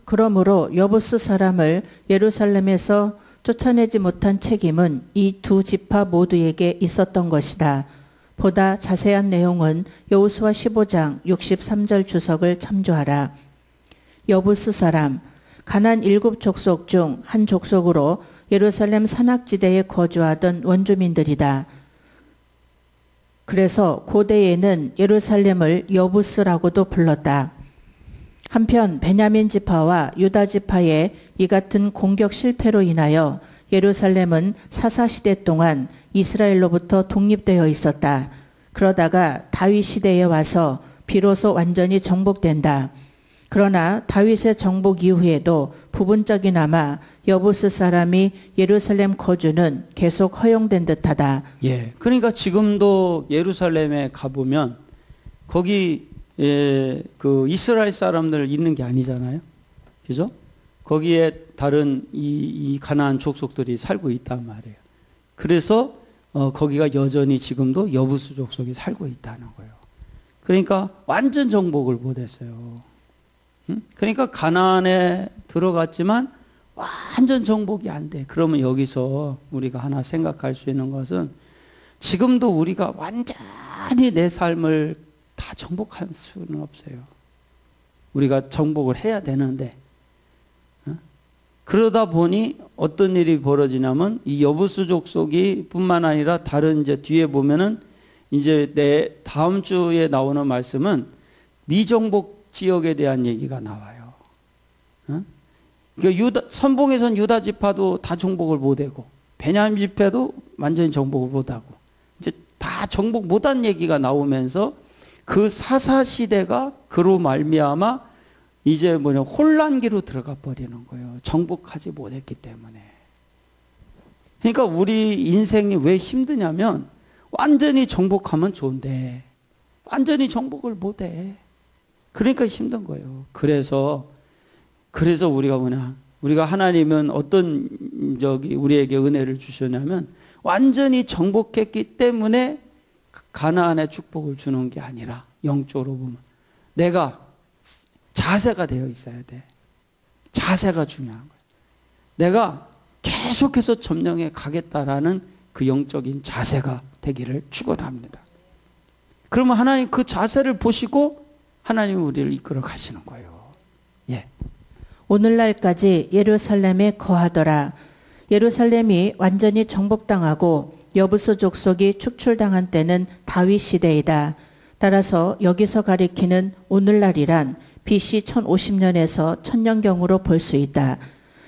그러므로 여부스 사람을 예루살렘에서 쫓아내지 못한 책임은 이 두 지파 모두에게 있었던 것이다. 보다 자세한 내용은 여호수아 15장 63절 주석을 참조하라. 여부스 사람, 가나안 7족속 중 한 족속으로 예루살렘 산악지대에 거주하던 원주민들이다. 그래서 고대에는 예루살렘을 여부스라고도 불렀다. 한편 베냐민 지파와 유다 지파의 이 같은 공격 실패로 인하여 예루살렘은 사사시대 동안 이스라엘로부터 독립되어 있었다. 그러다가 다윗 시대에 와서 비로소 완전히 정복된다. 그러나 다윗의 정복 이후에도 부분적이나마 여부스 사람이 예루살렘 거주는 계속 허용된 듯하다. 예. 그러니까 지금도 예루살렘에 가보면 거기 그 이스라엘 사람들 있는 게 아니잖아요. 그죠? 거기에 다른 이 가나안 족속들이 살고 있단 말이에요. 그래서 거기가 여전히 지금도 여부수 족속이 살고 있다는 거예요. 그러니까 완전 정복을 못했어요. 그러니까 가나안에 들어갔지만 완전 정복이 안 돼. 그러면 여기서 우리가 하나 생각할 수 있는 것은 지금도 우리가 완전히 내 삶을 다 정복할 수는 없어요. 우리가 정복을 해야 되는데 그러다 보니 어떤 일이 벌어지냐면 이 여부수 족속이 뿐만 아니라 다른 이제 뒤에 보면은 이제 내 다음 주에 나오는 말씀은 미정복 지역에 대한 얘기가 나와요. 그러니까 선봉에선 유다 지파도 다 정복을 못하고 베냐민 지파도 완전히 정복을 못하고 이제 다 정복 못한 얘기가 나오면서 그 사사 시대가 그로 말미암아 이제 혼란기로 들어가 버리는 거예요. 정복하지 못했기 때문에. 그러니까 우리 인생이 왜 힘드냐면 완전히 정복하면 좋은데 완전히 정복을 못해. 그러니까 힘든 거예요. 그래서 우리가 하나님은 어떤 우리에게 은혜를 주셨냐면 완전히 정복했기 때문에 가나안의 축복을 주는 게 아니라 영적으로 보면 내가 자세가 되어 있어야 돼. 자세가 중요한 거예요. 내가 계속해서 점령해 가겠다라는 그 영적인 자세가 되기를 축원합니다. 그러면 하나님 그 자세를 보시고 하나님이 우리를 이끌어 가시는 거예요. 예. 오늘날까지 예루살렘에 거하더라. 예루살렘이 완전히 정복당하고 여부수 족속이 축출당한 때는 다윗 시대이다. 따라서 여기서 가리키는 오늘날이란 BC 1050년에서 1000년경으로 볼 수 있다.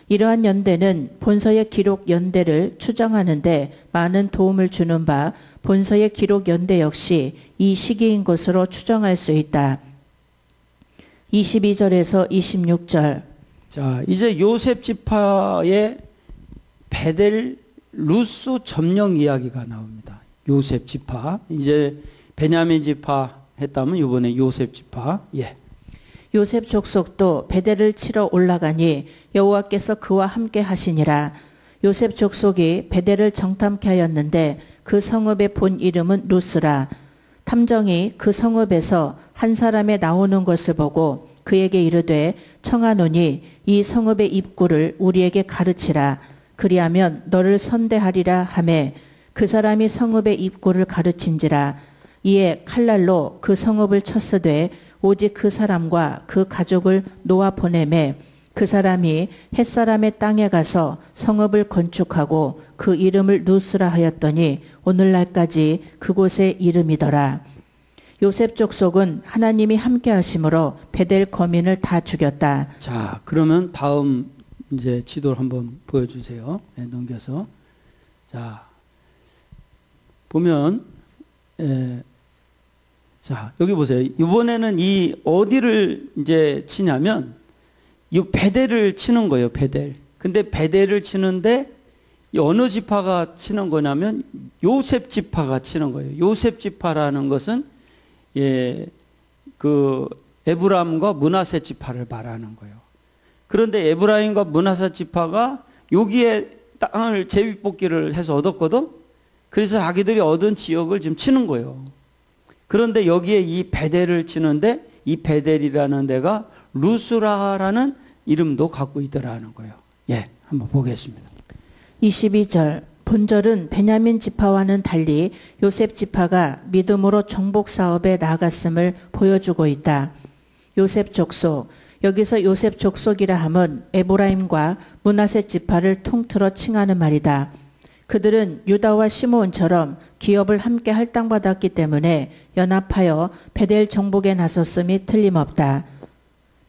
이러한 연대는 본서의 기록 연대를 추정하는 데 많은 도움을 주는 바 본서의 기록 연대 역시 이 시기인 것으로 추정할 수 있다. 22절에서 26절. 자, 이제 요셉 지파의 베델 루스 점령 이야기가 나옵니다. 요셉 지파. 이제 베냐민 지파 했다면 이번에 요셉 지파. 예. 요셉 족속도 베델을 치러 올라가니 여호와께서 그와 함께 하시니라. 요셉 족속이 베델을 정탐케 하였는데 그 성읍의 본 이름은 루스라. 탐정이 그 성읍에서 한 사람의 나오는 것을 보고 그에게 이르되 청하노니 이 성읍의 입구를 우리에게 가르치라. 그리하면 너를 선대하리라 하매 그 사람이 성읍의 입구를 가르친지라. 이에 칼날로 그 성읍을 쳤으되 오직 그 사람과 그 가족을 놓아 보내매 그 사람이 햇사람의 땅에 가서 성읍을 건축하고 그 이름을 루스라 하였더니 오늘날까지 그곳의 이름이더라. 요셉 족속은 하나님이 함께 하심으로 베델 거민을 다 죽였다. 자, 그러면 다음 이제 지도를 한번 보여주세요. 네, 넘겨서. 자, 보면, 자, 여기 보세요. 이번에는 이 어디를 이제 치냐면, 이 베델을 치는 거예요, 베델. 근데 베델을 치는데, 이 어느 지파가 치는 거냐면, 요셉 지파가 치는 거예요. 요셉 지파라는 것은, 그, 에브라임과 므낫세 지파를 말하는 거예요. 그런데 에브라임과 므낫세 지파가 여기에 땅을 제비뽑기를 해서 얻었거든? 그래서 자기들이 얻은 지역을 지금 치는 거예요. 그런데 여기에 이 베델을 치는데 이 베델이라는 데가 루스라라는 이름도 갖고 있더라는 거예요. 예, 한번 보겠습니다. 22절. 본절은 베냐민 지파와는 달리 요셉 지파가 믿음으로 정복 사업에 나아갔음을 보여주고 있다. 요셉 족속. 여기서 요셉 족속이라 함은 에브라임과 므낫세 지파를 통틀어 칭하는 말이다. 그들은 유다와 시므온처럼 기업을 함께 할당받았기 때문에 연합하여 베델 정복에 나섰음이 틀림없다.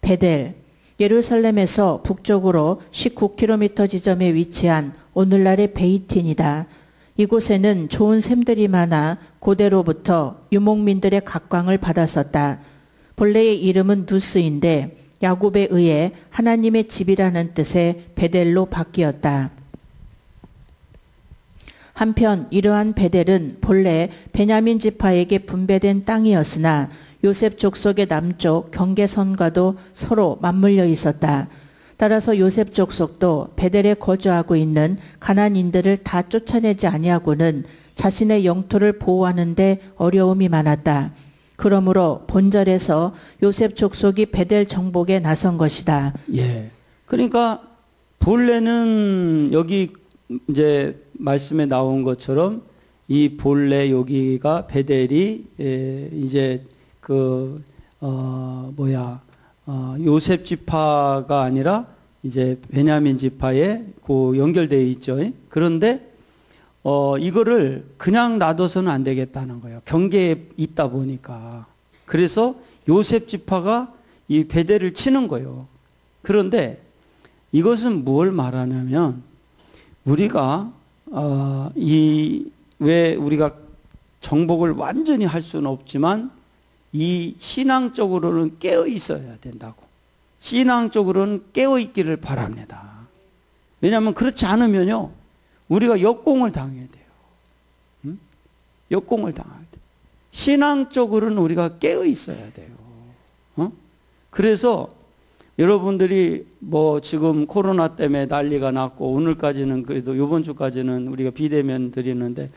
베델, 예루살렘에서 북쪽으로 19km 지점에 위치한 오늘날의 베이틴이다. 이곳에는 좋은 샘들이 많아 고대로부터 유목민들의 각광을 받았었다. 본래의 이름은 누스인데 야곱에 의해 하나님의 집이라는 뜻의 베델로 바뀌었다. 한편 이러한 베델은 본래 베냐민 지파에게 분배된 땅이었으나 요셉 족속의 남쪽 경계선과도 서로 맞물려 있었다. 따라서 요셉 족속도 베델에 거주하고 있는 가나안인들을 다 쫓아내지 아니하고는 자신의 영토를 보호하는 데 어려움이 많았다. 그러므로 본절에서 요셉 족속이 베델 정복에 나선 것이다. 예. 그러니까 본래는 여기 이제 말씀에 나온 것처럼 이 본래 여기가 베델이 이제 요셉 지파가 아니라 이제 베냐민 지파에 연결되어 있죠. 그런데 이거를 그냥 놔둬서는 안 되겠다는 거예요. 경계에 있다 보니까. 그래서 요셉 지파가 이 베델을 치는 거예요. 그런데 이것은 뭘 말하냐면 우리가 왜 우리가 정복을 완전히 할 수는 없지만 이 신앙적으로는 깨어 있어야 된다고. 신앙적으로는 깨어 있기를 바랍니다. 왜냐하면 그렇지 않으면요 우리가 역공을 당해야 돼요. 역공을 당해야 돼요. 신앙적으로는 우리가 깨어 있어야 돼요. 그래서 여러분들이 지금 코로나 때문에 난리가 났고 오늘까지는 그래도 이번 주까지는 우리가 비대면 드리는데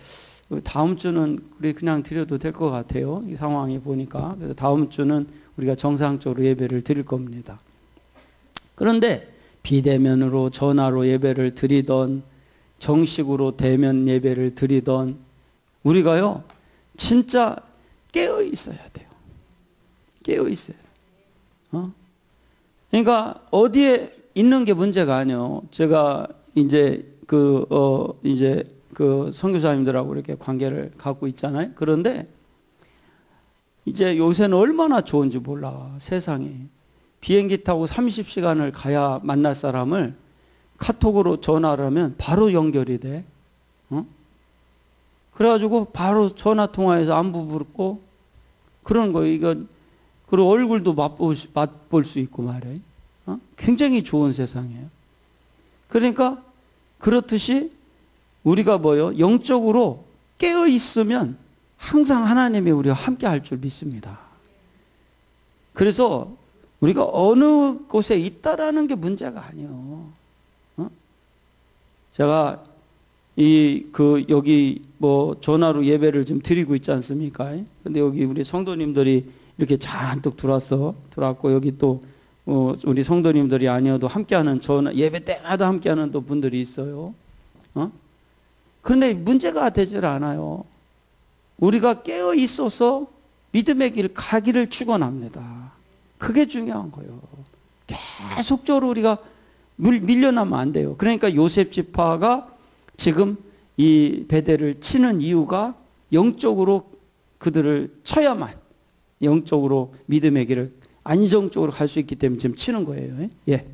다음 주는 우리 그냥 드려도 될 것 같아요. 이 상황이 보니까. 그래서 다음 주는 우리가 정상적으로 예배를 드릴 겁니다. 그런데 비대면으로 전화로 예배를 드리던 정식으로 대면 예배를 드리던 우리가요 진짜 깨어 있어야 돼요. 깨어 있어야 돼요. 그러니까 어디에 있는 게 문제가 아니에요. 제가 이제 선교사님들하고 이렇게 관계를 갖고 있잖아요. 그런데 이제 요새는 얼마나 좋은지 몰라. 세상이. 비행기 타고 30시간을 가야 만날 사람을 카톡으로 전화를 하면 바로 연결이 돼. 그래가지고 바로 전화 통화해서 안부 묻고 그런 거 그리고 얼굴도 맛볼 수 있고 말이에요. 굉장히 좋은 세상이에요. 그러니까 그렇듯이 우리가 영적으로 깨어 있으면 항상 하나님이 우리와 함께 할 줄 믿습니다. 그래서 우리가 어느 곳에 있다라는 게 문제가 아니에요. 제가 여기 전화로 예배를 지금 드리고 있지 않습니까? 근데 여기 우리 성도님들이 이렇게 잔뜩 들어왔고 여기 또 우리 성도님들이 아니어도 함께하는 예배 때마다 함께하는 또 분들이 있어요. 그런데 문제가 되질 않아요. 우리가 깨어 있어서 믿음의 길 가기를 축원합니다. 그게 중요한 거예요. 계속적으로 우리가 밀려나면 안 돼요. 그러니까 요셉 지파가 지금 이 베델을 치는 이유가 영적으로 그들을 쳐야만 영적으로 믿음의 길을 안정적으로 갈 수 있기 때문에 지금 치는 거예요. 예.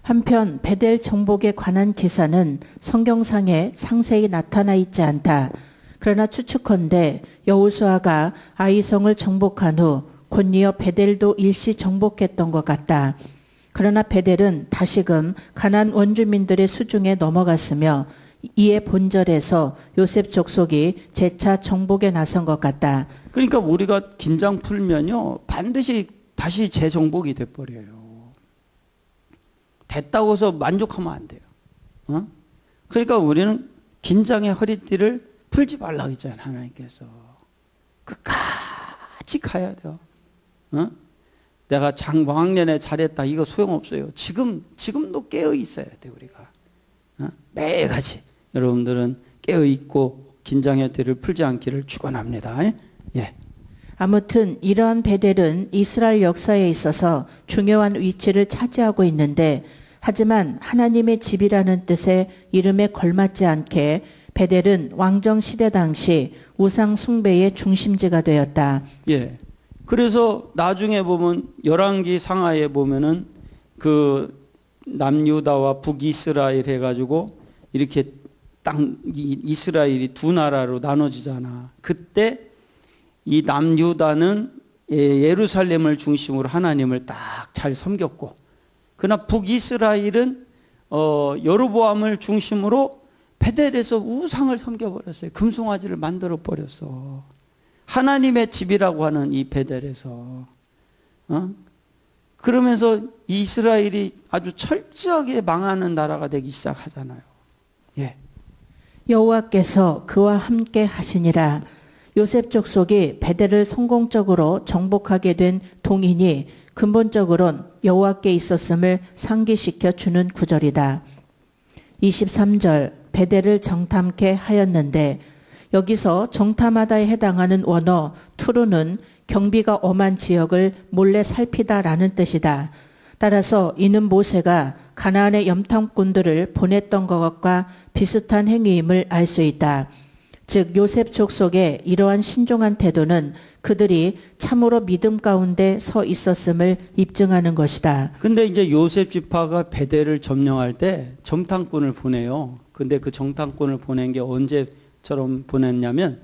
한편 베델 정복에 관한 기사는 성경상에 상세히 나타나 있지 않다. 그러나 추측컨대 여호수아가 아이성을 정복한 후 곧이어 베델도 일시 정복했던 것 같다. 그러나 베델은 다시금 가나안 원주민들의 수중에 넘어갔으며 이에 본절에서 요셉 족속이 재차 정복에 나선 것 같다. 그러니까 우리가 긴장 풀면요 반드시 다시 재정복이 돼버려요. 됐다고 해서 만족하면 안 돼요. 그러니까 우리는 긴장의 허리띠를 풀지 말라고 했잖아요. 하나님께서. 끝까지 가야 돼요. 내가 작년에 잘했다 이거 소용없어요. 지금도 깨어 있어야 돼 우리가. 매일같이 여러분들은 깨어 있고 긴장의 허리띠를 풀지 않기를 축원합니다. 예. 아무튼 이러한 베델은 이스라엘 역사에 있어서 중요한 위치를 차지하고 있는데 하지만 하나님의 집이라는 뜻의 이름에 걸맞지 않게 베델은 왕정 시대 당시 우상 숭배의 중심지가 되었다. 예. 그래서 나중에 보면 열왕기 상하에 보면은 그 남유다와 북이스라엘 해가지고 이렇게 이스라엘이 두 나라로 나눠지잖아. 그때 이 남유다는 예루살렘을 중심으로 하나님을 딱 잘 섬겼고, 그러나 북이스라엘은 여로보암을 중심으로 베델에서 우상을 섬겨버렸어요. 금송아지를 만들어 버렸어. 하나님의 집이라고 하는 이 베델에서. 그러면서 이스라엘이 아주 철저하게 망하는 나라가 되기 시작하잖아요. 예. 여호와께서 그와 함께 하시니라. 요셉 족속이 베델을 성공적으로 정복하게 된 동인이 근본적으로는 여호와께 있었음을 상기시켜 주는 구절이다. 23절 베델을 정탐케 하였는데, 여기서 정탐하다에 해당하는 원어 투르는 경비가 엄한 지역을 몰래 살피다라는 뜻이다. 따라서 이는 모세가 가나안의 염탐꾼들을 보냈던 것과 비슷한 행위임을 알 수 있다. 즉 요셉 족속의 이러한 신중한 태도는 그들이 참으로 믿음 가운데 서 있었음을 입증하는 것이다. 근데 이제 요셉 지파가 베델을 점령할 때 정탐꾼을 보내요. 근데 그 정탐꾼을 보낸 게 언제처럼 보냈냐면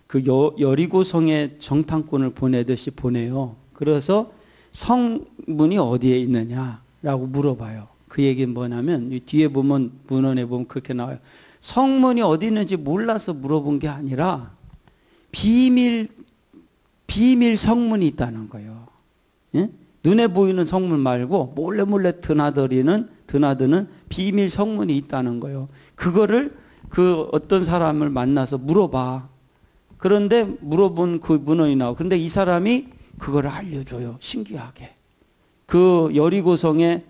그 여리고성에 정탐꾼을 보내듯이 보내요. 그래서 성문이 어디에 있느냐라고 물어봐요. 그 얘기는 뭐냐면 뒤에 보면 문헌에 보면 그렇게 나와요. 성문이 어디 있는지 몰라서 물어본 게 아니라 비밀 성문이 있다는 거예요. 예? 눈에 보이는 성문 말고 몰래 드나드는 비밀 성문이 있다는 거예요. 그거를 그 어떤 사람을 만나서 물어봐. 그런데 물어본 그 문헌이 나와. 그런데 이 사람이 그거를 알려줘요. 신기하게. 그 여리고성에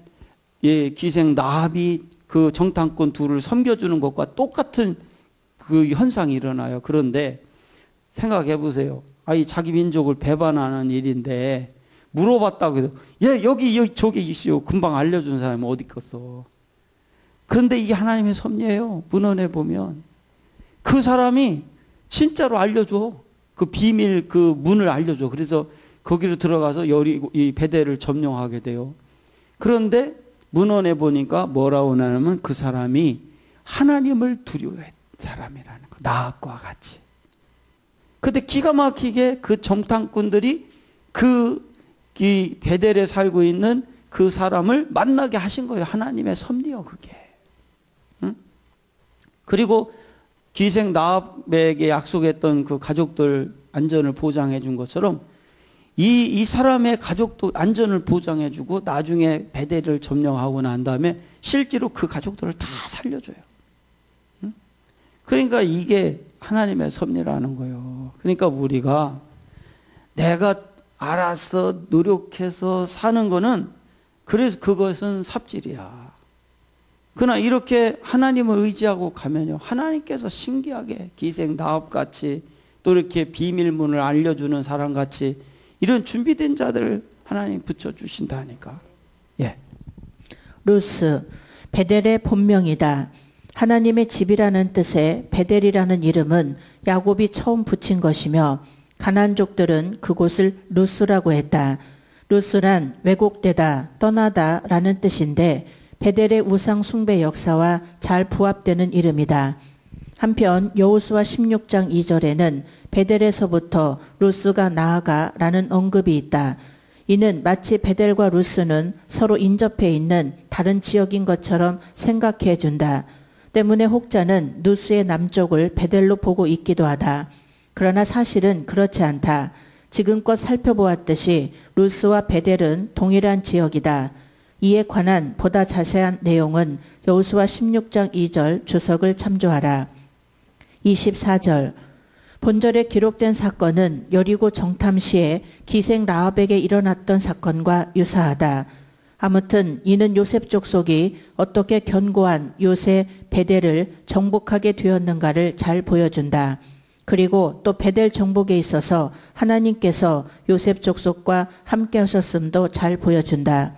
기생 나합이 그 정탐꾼 둘을 섬겨주는 것과 똑같은 그 현상이 일어나요. 그런데 생각해 보세요. 아니 자기 민족을 배반하는 일인데 물어봤다고 해서 여기 저기 있어요. 금방 알려준 사람이 어디 있겠어. 그런데 이게 하나님의 섭리예요. 문헌에 보면 그 사람이 진짜로 알려줘. 그 비밀 그 문을 알려줘. 그래서 거기로 들어가서 이 베델을 점령하게 돼요. 그런데 문헌에 보니까 뭐라고 하냐면 그 사람이 하나님을 두려워했던 사람이라는 거. 나합과 같이. 근데 기가 막히게 그 정탐꾼들이 이 베델에 살고 있는 그 사람을 만나게 하신 거예요. 하나님의 섭리요, 그게. 응? 그리고 기생 나합에게 약속했던 그 가족들 안전을 보장해 준 것처럼 이 사람의 가족도 안전을 보장해 주고 나중에 베델을 점령하고 난 다음에 실제로 그 가족들을 다 살려줘요. 응? 그러니까 이게 하나님의 섭리라는 거예요. 그러니까 우리가 내가 알아서 노력해서 사는 거는 그래서 그것은 삽질이야. 그러나 이렇게 하나님을 의지하고 가면요, 하나님께서 신기하게 기생 나합같이 또 이렇게 비밀문을 알려주는 사람같이 이런 준비된 자들을 하나님 붙여주신다니까. 예. 루스, 베델의 본명이다. 하나님의 집이라는 뜻의 베델이라는 이름은 야곱이 처음 붙인 것이며 가나안족들은 그곳을 루스라고 했다. 루스란 왜곡되다, 떠나다 라는 뜻인데 베델의 우상 숭배 역사와 잘 부합되는 이름이다. 한편 여호수아 16장 2절에는 베델에서부터 루스가 나아가 라는 언급이 있다. 이는 마치 베델과 루스는 서로 인접해 있는 다른 지역인 것처럼 생각해 준다. 때문에 혹자는 루스의 남쪽을 베델로 보고 있기도 하다. 그러나 사실은 그렇지 않다. 지금껏 살펴보았듯이 루스와 베델은 동일한 지역이다. 이에 관한 보다 자세한 내용은 여호수아 16장 2절 주석을 참조하라. 24절 본절에 기록된 사건은 여리고 정탐 시에 기생 라합에게 일어났던 사건과 유사하다. 아무튼 이는 요셉 족속이 어떻게 견고한 요새 베델을 정복하게 되었는가를 잘 보여준다. 그리고 또 베델 정복에 있어서 하나님께서 요셉 족속과 함께 하셨음도 잘 보여준다.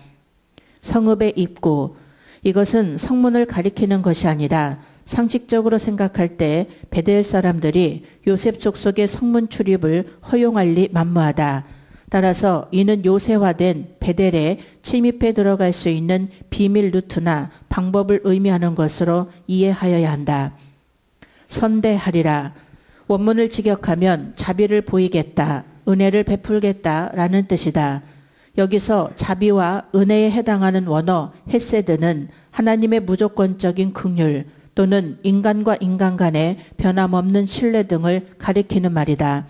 성읍의 입구, 이것은 성문을 가리키는 것이 아니라 상식적으로 생각할 때 베델 사람들이 요셉 족속의 성문 출입을 허용할 리 만무하다. 따라서 이는 요새화된 베델에 침입해 들어갈 수 있는 비밀 루트나 방법을 의미하는 것으로 이해하여야 한다. 선대하리라. 원문을 직역하면 자비를 보이겠다, 은혜를 베풀겠다라는 뜻이다. 여기서 자비와 은혜에 해당하는 원어 헤세드는 하나님의 무조건적인 긍휼 또는 인간과 인간 간의 변함없는 신뢰 등을 가리키는 말이다.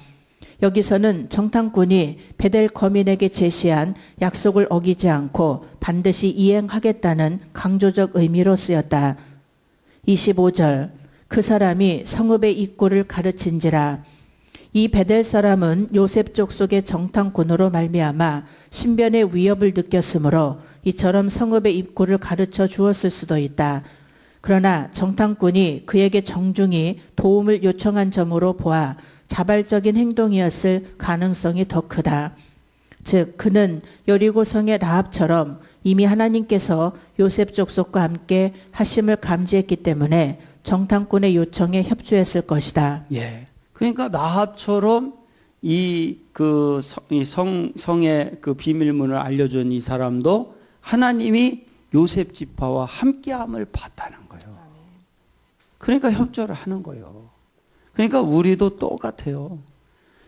여기서는 정탐꾼이 베델 거민에게 제시한 약속을 어기지 않고 반드시 이행하겠다는 강조적 의미로 쓰였다. 25절 그 사람이 성읍의 입구를 가르친지라. 이 베델 사람은 요셉 족속의 정탐꾼으로 말미암아 신변의 위협을 느꼈으므로 이처럼 성읍의 입구를 가르쳐 주었을 수도 있다. 그러나 정탐꾼이 그에게 정중히 도움을 요청한 점으로 보아 자발적인 행동이었을 가능성이 더 크다. 즉 그는 여리고성의 라합처럼 이미 하나님께서 요셉 족속과 함께 하심을 감지했기 때문에 정탐꾼의 요청에 협조했을 것이다. 예. 그러니까 라합처럼 성의 그 비밀문을 알려준 이 사람도 하나님이 요셉 지파와 함께함을 봤다는 거예요. 그러니까 협조를 하는 거예요. 그러니까 우리도 똑같아요.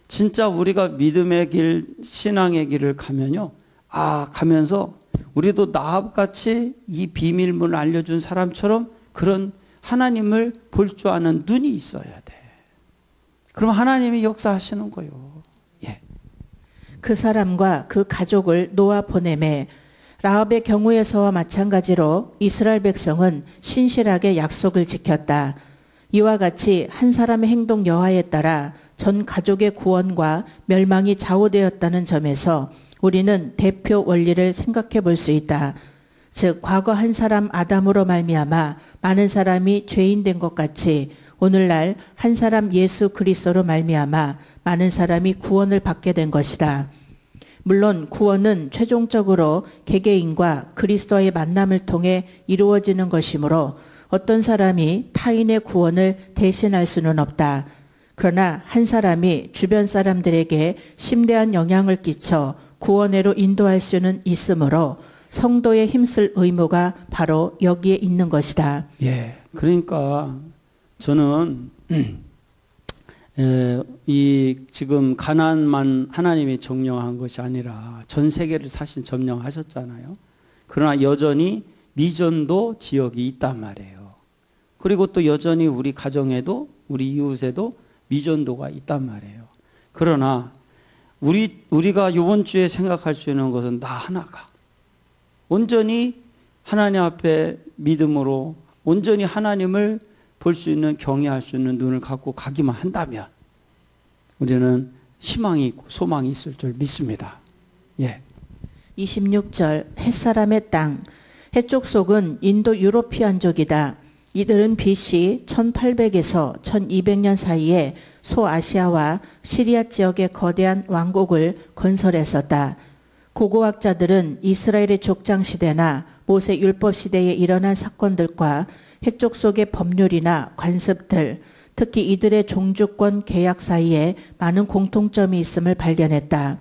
진짜 우리가 믿음의 길, 신앙의 길을 가면요. 가면서 우리도 라합같이 이 비밀문을 알려준 사람처럼 그런 하나님을 볼 줄 아는 눈이 있어야 돼. 그럼 하나님이 역사하시는 거예요. 예. 그 사람과 그 가족을 놓아 보내매 라합의 경우에서와 마찬가지로 이스라엘 백성은 신실하게 약속을 지켰다. 이와 같이 한 사람의 행동 여하에 따라 전 가족의 구원과 멸망이 좌우되었다는 점에서 우리는 대표 원리를 생각해 볼 수 있다. 즉 과거 한 사람 아담으로 말미암아 많은 사람이 죄인 된 것 같이 오늘날 한 사람 예수 그리스도로 말미암아 많은 사람이 구원을 받게 된 것이다. 물론 구원은 최종적으로 개개인과 그리스도의 만남을 통해 이루어지는 것이므로 어떤 사람이 타인의 구원을 대신할 수는 없다. 그러나 한 사람이 주변 사람들에게 심대한 영향을 끼쳐 구원으로 인도할 수는 있으므로 성도의 힘쓸 의무가 바로 여기에 있는 것이다. 예. 그러니까 저는 이 지금 가나안만 하나님이 점령한 것이 아니라 전 세계를 사실 점령하셨잖아요. 그러나 여전히 미전도 지역이 있단 말이에요. 그리고 또 여전히 우리 가정에도 우리 이웃에도 미전도가 있단 말이에요. 그러나 우리가 이번 주에 생각할 수 있는 것은 나 하나가 온전히 하나님 앞에 믿음으로 온전히 하나님을 볼 수 있는 경외할 수 있는 눈을 갖고 가기만 한다면 우리는 희망이 있고 소망이 있을 줄 믿습니다. 예. 26절 햇사람의 땅. 해쪽 속은 인도 유로피안족이다. 이들은 BC 1800에서 1200년 사이에 소아시아와 시리아 지역의 거대한 왕국을 건설했었다. 고고학자들은 이스라엘의 족장 시대나 모세 율법 시대에 일어난 사건들과 해쪽 속의 법률이나 관습들, 특히 이들의 종주권 계약 사이에 많은 공통점이 있음을 발견했다.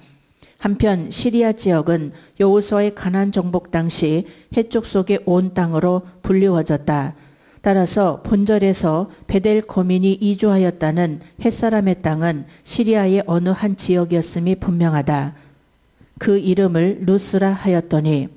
한편 시리아 지역은 여호수아의 가나안 정복 당시 해쪽 속의 온 땅으로 불리워졌다. 따라서 본절에서 베델 거민이 이주하였다는 햇사람의 땅은 시리아의 어느 한 지역이었음이 분명하다. 그 이름을 루스라 하였더니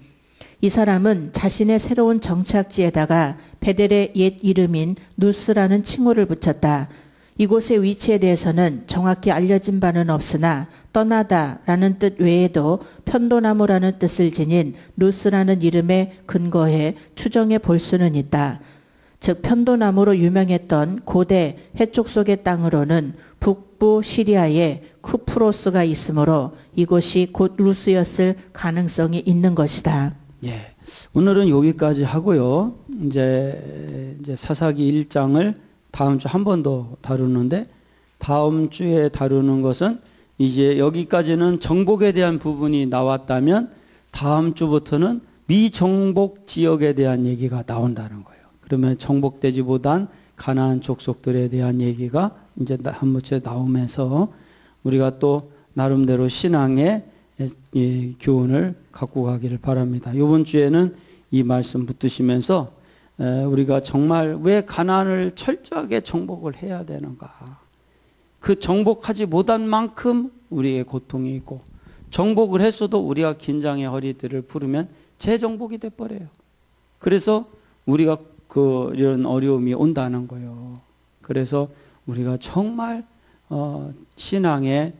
이 사람은 자신의 새로운 정착지에다가 베델의 옛 이름인 누스라는 칭호를 붙였다. 이곳의 위치에 대해서는 정확히 알려진 바는 없으나 떠나다라는 뜻 외에도 편도나무라는 뜻을 지닌 누스라는 이름에 근거해 추정해 볼 수는 있다. 즉 편도나무로 유명했던 고대 해쪽 속의 땅으로는 북부 시리아에 쿠프로스가 있으므로 이곳이 곧 루스였을 가능성이 있는 것이다. 예. 오늘은 여기까지 하고요. 이제 사사기 1장을 다음 주 한 번 더 다루는데 다음 주에 다루는 것은 이제 여기까지는 정복에 대한 부분이 나왔다면 다음 주부터는 미정복 지역에 대한 얘기가 나온다는 거예요. 그러면 정복되지 못한 가나안 족속들에 대한 얘기가 이제 한 번째 나오면서 우리가 또 나름대로 신앙의 교훈을 갖고 가기를 바랍니다. 이번 주에는 이 말씀 붙드시면서 우리가 정말 왜 가나안을 철저하게 정복을 해야 되는가? 그 정복하지 못한 만큼 우리의 고통이 있고, 정복을 했어도 우리가 긴장의 허리띠를 풀으면 재정복이 돼버려요. 그래서 우리가 이런 어려움이 온다는 거예요. 그래서 우리가 정말 신앙의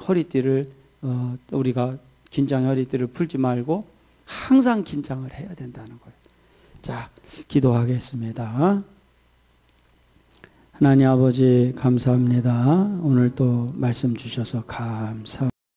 허리띠를 우리가 긴장의 허리띠를 풀지 말고 항상 긴장을 해야 된다는 거예요. 자, 기도하겠습니다. 하나님 아버지 감사합니다. 오늘 또 말씀 주셔서 감사합니다.